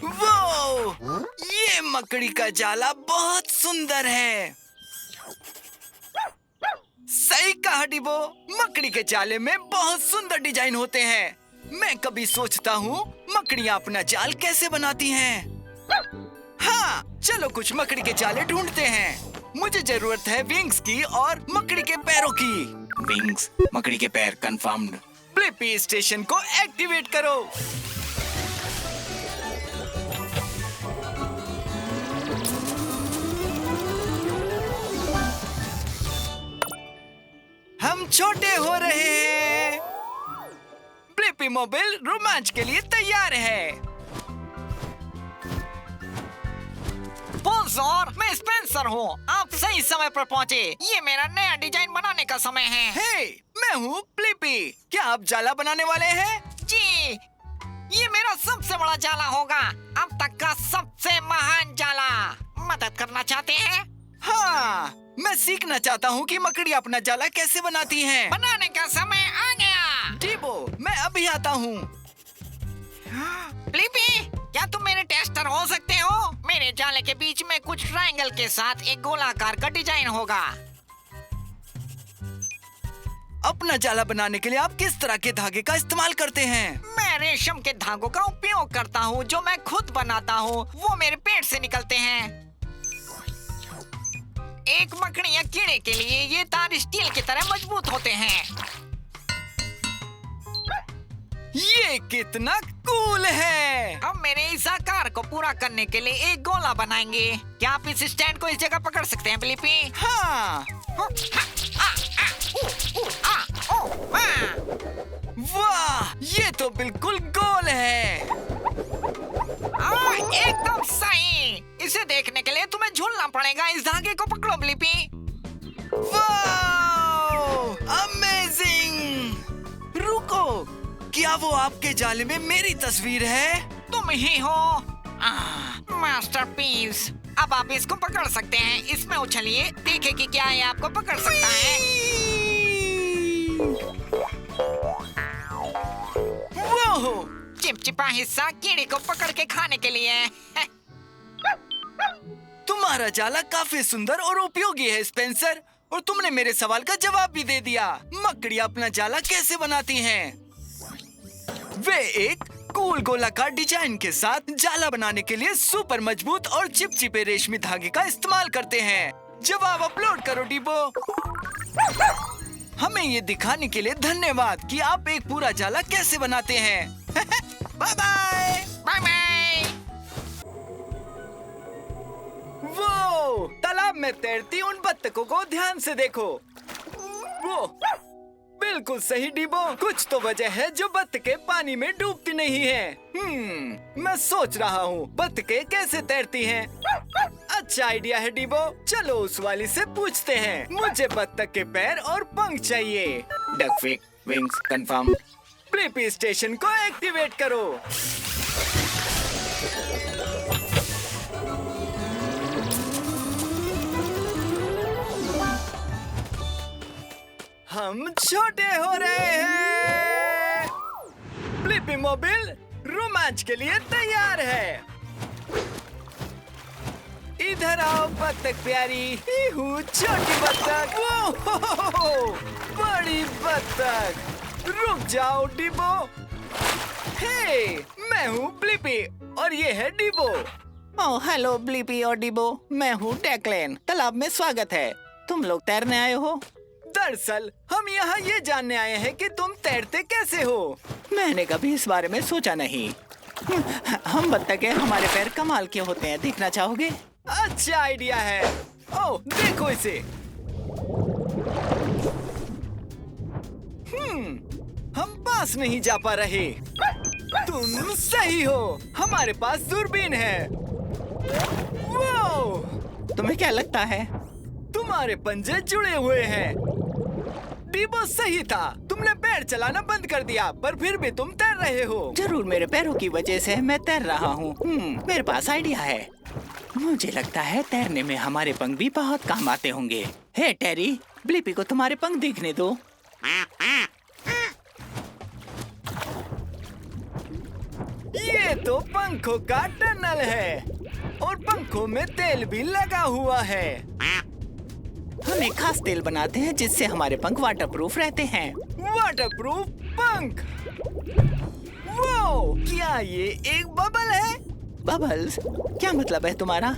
वो, ये मकड़ी का जाला बहुत सुंदर है। सही कहा डीबो, मकड़ी के जाले में बहुत सुंदर डिजाइन होते हैं। मैं कभी सोचता हूँ मकड़ियाँ अपना जाल कैसे बनाती हैं। हाँ, चलो कुछ मकड़ी के जाले ढूंढते हैं। मुझे जरूरत है विंग्स की और मकड़ी के पैरों की। विंग्स, मकड़ी के पैर, कंफर्म्ड। ब्लिपी स्टेशन को एक्टिवेट करो। हम छोटे हो रहे हैं। ब्लिपी मोबाइल रोमांच के लिए तैयार है। बोनजोर, मैं स्पेंसर हूँ। आप सही समय पर पहुँचे। ये मेरा नया डिजाइन बनाने का समय है। हे, मैं हूँ ब्लिपी। क्या आप जाला बनाने वाले हैं? जी, ये मेरा सबसे बड़ा जाला होगा, अब तक का सबसे महान जाला। मदद करना चाहते हैं? हाँ, मैं सीखना चाहता हूँ कि मकड़ी अपना जाला कैसे बनाती हैं। बनाने का समय आ गया। डीबो, मैं अभी आता हूँ। ब्लिपी, क्या तुम मेरे टेस्टर हो सकते हो? मेरे जाले के बीच में कुछ ट्रायंगल के साथ एक गोलाकार का डिजाइन होगा। अपना जाला बनाने के लिए आप किस तरह के धागे का इस्तेमाल करते हैं? मैं रेशम के धागों का उपयोग करता हूँ जो मैं खुद बनाता हूँ। वो मेरे पेट से निकलते हैं। एक मकड़ी या कीड़े के लिए ये तार स्टील की तरह मजबूत होते हैं। ये कितना कूल है। हम मेरे इस आकार को पूरा करने के लिए एक गोला बनाएंगे। क्या आप इस स्टैंड को इस जगह पकड़ सकते हैं ब्लिपी? हाँ। वाह, ये तो बिल्कुल गोल है। एकदम सही। इसे देखने के लिए तुम्हें झूलना पड़ेगा। इस धागे को पकड़ो ब्लिपी। वाह, अमेजिंग। रुको, क्या वो आपके जाले में मेरी तस्वीर है? तुम ही हो। मास्टरपीस। अब आप इसको पकड़ सकते हैं। इसमें उछलिए, देखें कि क्या ये आपको पकड़ सकता है। वो चिपचिपा हिस्सा कीड़े को पकड़ के खाने के लिए है। तुम्हारा जाला काफी सुंदर और उपयोगी है स्पेंसर, और तुमने मेरे सवाल का जवाब भी दे दिया। मकड़ियाँ अपना जाला कैसे बनाती हैं? वे एक कूल गोलाकार डिजाइन के साथ जाला बनाने के लिए सुपर मजबूत और चिपचिपे रेशमी धागे का इस्तेमाल करते हैं। जवाब अपलोड करो डीबो। हमें ये दिखाने के लिए धन्यवाद कि आप एक पूरा जाला कैसे बनाते हैं। Bye bye. Bye bye. वो तालाब में तैरती उन बत्तखों को ध्यान से देखो। वो बिल्कुल सही डीबो। कुछ तो वजह है जो बत्तखें पानी में डूबती नहीं हैं। मैं सोच रहा हूँ बत्तखें कैसे तैरती हैं। अच्छा आइडिया है डीबो। चलो उस वाली से पूछते हैं। मुझे बत्तख के पैर और पंख चाहिए। Duck fix wings confirm. Blippi station को एक्टिवेट करो। हम छोटे हो रहे हैं। ब्लिपी मोबाइल रोमांच के लिए तैयार है। इधर आओ बत्तख प्यारी। छोटी बत्तख। बड़ी बत्तख। रुक जाओ डीबो। हे, मैं हूँ ब्लिपी और ये है डीबो। ओह हेलो ब्लिपी और डीबो। मैं हूँ डेक्लेन। तालाब में स्वागत है। तुम लोग तैरने आए हो? दरअसल हम यहाँ ये जानने आए हैं कि तुम तैरते कैसे हो। मैंने कभी इस बारे में सोचा नहीं। हम बत्तखें, हमारे पैर कमाल के होते हैं। देखना चाहोगे? अच्छा आइडिया है। ओह देखो इसे। हम पास नहीं जा पा रहे। तुम सही हो, हमारे पास दूरबीन है। वो तुम्हें क्या लगता है तुम्हारे पंजे जुड़े हुए हैं। डीबो सही था, तुमने पैर चलाना बंद कर दिया, पर फिर भी तुम तैर रहे हो। जरूर मेरे पैरों की वजह से मैं तैर रहा हूँ। मेरे पास आइडिया है। मुझे लगता है तैरने में हमारे पंख भी बहुत काम आते होंगे। हे टेरी, ब्लिपी को तुम्हारे पंख देखने दो। ये तो पंखों का टनल है और पंखों में तेल भी लगा हुआ है। हम एक खास तेल बनाते हैं जिससे हमारे पंख वाटरप्रूफ रहते हैं। वाटरप्रूफ पंख। वो क्या ये एक बबल है? बबल्स? क्या मतलब है तुम्हारा?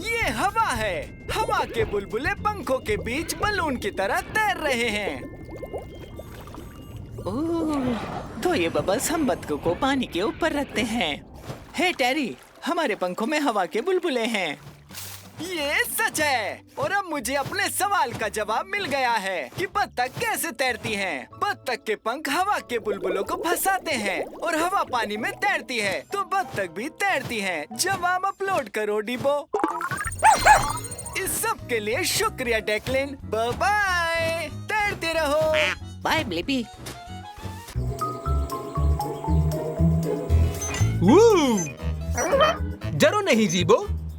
ये हवा है। हवा के बुलबुले पंखों के बीच बलून की तरह तैर रहे हैं। ओह, तो ये बबल्स हम बतखों को पानी के ऊपर रखते हैं। हे टेरी, हमारे पंखों में हवा के बुलबुले हैं। ये सच है। और अब मुझे अपने सवाल का जवाब मिल गया है कि बत्तख कैसे तैरती हैं। बत्तख के पंख हवा के बुलबुलों को फंसाते हैं और हवा पानी में तैरती है, तो बत्तख भी तैरती हैं। जवाब अपलोड करो डीबो। इस सब के लिए शुक्रिया डेक्लिन। बाय बाय, तैरते रहो। Bye Blippi. डरो नहीं जीबो,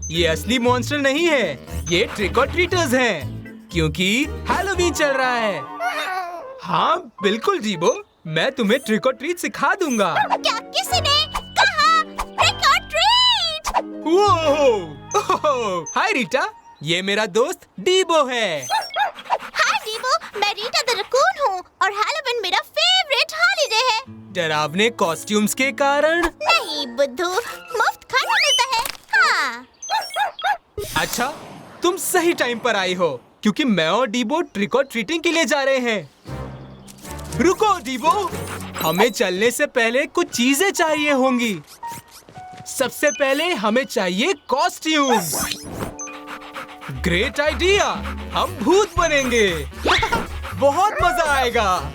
ये असली मॉन्स्टर नहीं है, ये ट्रिक और ट्रीटर्स हैं, क्योंकि हैलोवीन चल रहा है। हाँ बिल्कुल जीबो, मैं तुम्हें ट्रिक और ट्रीट सिखा दूंगा। क्या किसी ने कहा ट्रिक और ट्रीट? वो हाय रीटा, ये मेरा दोस्त डीबो है। हाय डीबो, मैं रीटा द रकून हूँ और हैलोवीन मेरा फेवरेट हॉलीडे है। डरावने कॉस्ट्यूम्स के कारण? नहीं बुद्धू, मुफ्त खाना मिलता है। हाँ। अच्छा, तुम सही टाइम पर आई हो, क्योंकि मैं और डीबो ट्रिक और ट्रीटिंग के लिए जा रहे हैं। रुको डीबो, हमें चलने से पहले कुछ चीजें चाहिए होंगी। सबसे पहले हमें चाहिए कॉस्ट्यूम। ग्रेट आइडिया, हम भूत बनेंगे। बहुत मजा आएगा।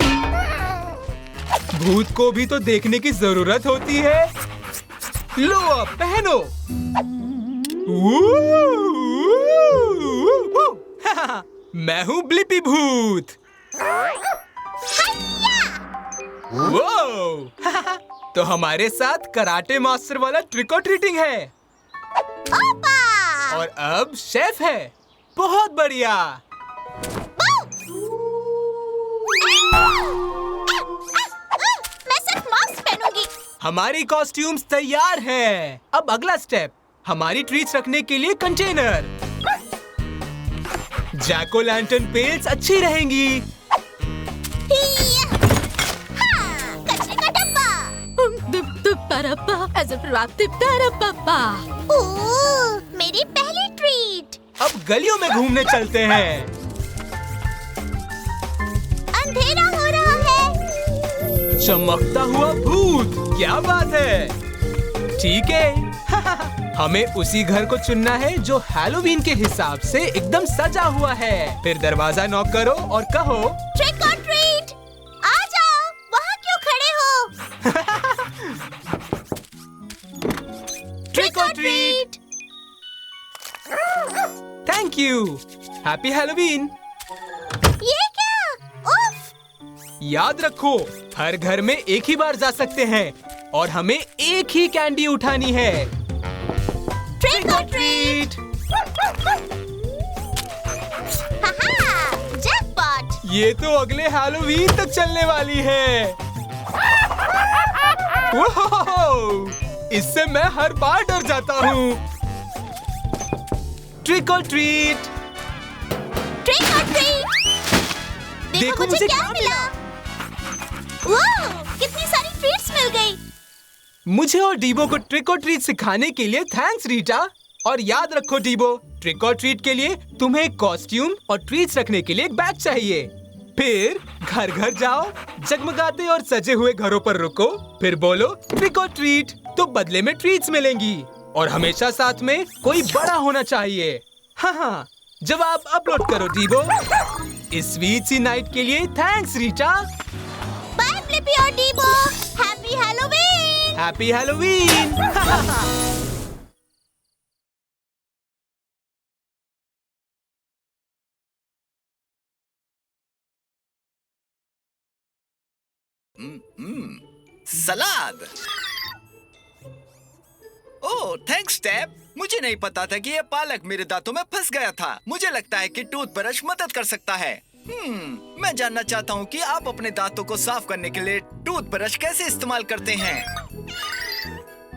भूत को भी तो देखने की जरूरत होती है। लो अब पहनो। मैं हूँ ब्लिपी भूत। वो तो हमारे साथ कराटे मास्टर वाला ट्रिक और ट्रीटिंग है। और अब शेफ है। बहुत बढ़िया। मैं सिर्फ मास्क पहनूंगी। हमारी कॉस्ट्यूम्स तैयार हैं। अब अगला स्टेप, हमारी ट्रीट्स रखने के लिए कंटेनर। जैक ओ लैंटर्न पेल्स अच्छी रहेंगी। कचरे का डब्बा। ओह, मेरी पहली ट्रीट। अब गलियों में घूमने चलते हैं। अंधेरा हो रहा है। चमकता हुआ भूत, क्या बात है। ठीक है। हमें उसी घर को चुनना है जो हैलोवीन के हिसाब से एकदम सजा हुआ है। फिर दरवाजा नॉक करो और कहो ट्रिक और ट्रीट। आ जाओ, वहाँ क्यों खड़े हो? ट्रिक और treat. Thank you. Happy Halloween. ये क्या? उफ। याद रखो, हर घर में एक ही बार जा सकते हैं और हमें एक ही कैंडी उठानी है। ट्रिक और ट्रीट। जैकपॉट। ये तो अगले हैलोवीन तक चलने वाली है। ओह, इससे मैं हर बार डर जाता हूँ। ट्रिक और ट्रीट। ट्रिक और ट्रीट। देखो मुझे क्या मिला। वाह, कितनी सारी ट्रीट्स मिल गई। मुझे और डीबो को ट्रिक और ट्रीट सिखाने के लिए थैंक्स रीटा। और याद रखो डीबो, ट्रिक और ट्रीट के लिए तुम्हें एक कॉस्ट्यूम और ट्रीट्स रखने के लिए एक बैग चाहिए। फिर घर घर जाओ, जगमगाते और सजे हुए घरों पर रुको, फिर बोलो ट्रिक और ट्रीट, तो बदले में ट्रीट्स मिलेंगी। और हमेशा साथ में कोई बड़ा होना चाहिए। हाँ, जवाब अपलोड करो डीबो। इस स्वीट सी नाइट के लिए थैंक्स रीटा। बाय ब्लिपी और Dibo. Happy Halloween. Happy Halloween. Salad. Oh thanks tab. मुझे नहीं पता था कि ये पालक मेरे दांतों में फंस गया था। मुझे लगता है कि टूथब्रश मदद कर सकता है। मैं जानना चाहता हूँ कि आप अपने दांतों को साफ करने के लिए टूथब्रश कैसे इस्तेमाल करते हैं।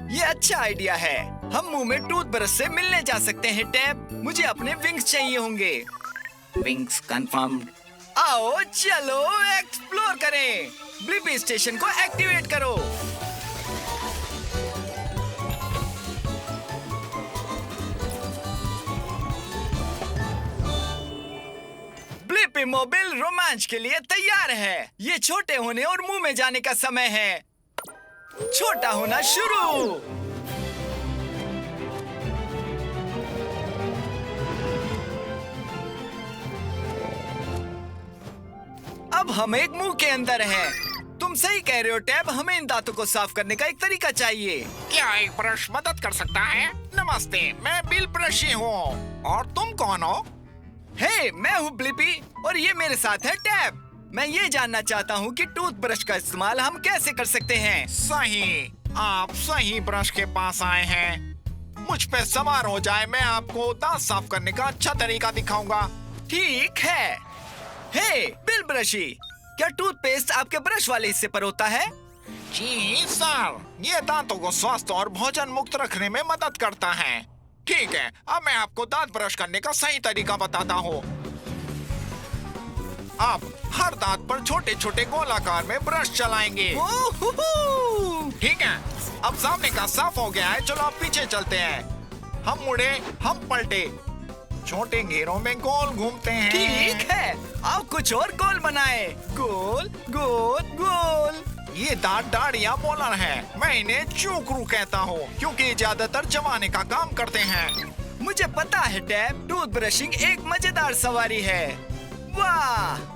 ये अच्छा आइडिया है। हम मुंह में टूथब्रश से मिलने जा सकते हैं टैब। मुझे अपने विंग्स चाहिए होंगे। Wings confirm. आओ चलो एक्सप्लोर करें। ब्लिपी स्टेशन को एक्टिवेट करो। ब्लिपी मोबाइल रोमांच के लिए तैयार है। ये छोटे होने और मुंह में जाने का समय है। छोटा होना शुरू। अब हम एक मुंह के अंदर हैं। तुम सही कह रहे हो टैब। हमें इन दांतों को साफ करने का एक तरीका चाहिए। क्या एक ब्रश मदद कर सकता है? नमस्ते, मैं बिल ब्रशी हूँ। और तुम कौन हो? हे, मैं हूँ ब्लिपी और ये मेरे साथ है टैब। मैं ये जानना चाहता हूँ कि टूथब्रश का इस्तेमाल हम कैसे कर सकते हैं। सही, आप सही ब्रश के पास आए हैं। मुझ पे सवार हो जाए, मैं आपको दांत साफ करने का अच्छा तरीका दिखाऊंगा। ठीक है। हे बिल ब्रशी, क्या टूथपेस्ट आपके ब्रश वाले हिस्से पर होता है? जी सर, ये दांतों को स्वस्थ और भोजन मुक्त रखने में मदद करता है। ठीक है, अब मैं आपको दांत ब्रश करने का सही तरीका बताता हूँ। आप हर दांत पर छोटे छोटे गोलाकार में ब्रश चलाएंगे। ठीक है, अब सामने का साफ हो गया है। चलो अब पीछे चलते हैं। हम मुड़े, हम पलटे, छोटे घेरों में गोल घूमते हैं। ठीक है, अब कुछ और गोल बनाए। गोल गोल गोल। ये दांत दाढ़ियाँ बॉलर है। मैं इन्हें चूकरू कहता हूँ क्योंकि ज्यादातर चबाने का काम करते हैं। मुझे पता है टैब, टूथ ब्रशिंग एक मजेदार सवारी है। वाह,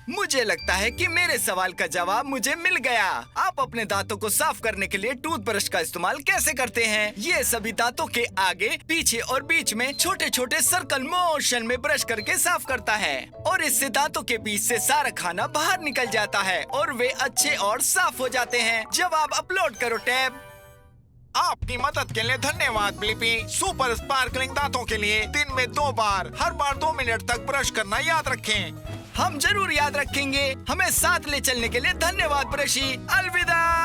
मुझे लगता है कि मेरे सवाल का जवाब मुझे मिल गया। आप अपने दांतों को साफ करने के लिए टूथब्रश का इस्तेमाल कैसे करते हैं? ये सभी दांतों के आगे, पीछे और बीच में छोटे छोटे सर्कल मोशन में ब्रश करके साफ करता है और इससे दांतों के बीच से सारा खाना बाहर निकल जाता है और वे अच्छे और साफ हो जाते हैं। जवाब अपलोड करो टैब। आपकी मदद के लिए धन्यवाद ब्लिपी। सुपर स्पार्कलिंग दांतों के लिए दिन में 2 बार, हर बार 2 मिनट तक ब्रश करना याद रखें। हम जरूर याद रखेंगे। हमें साथ ले चलने के लिए धन्यवाद ब्रशी। अलविदा।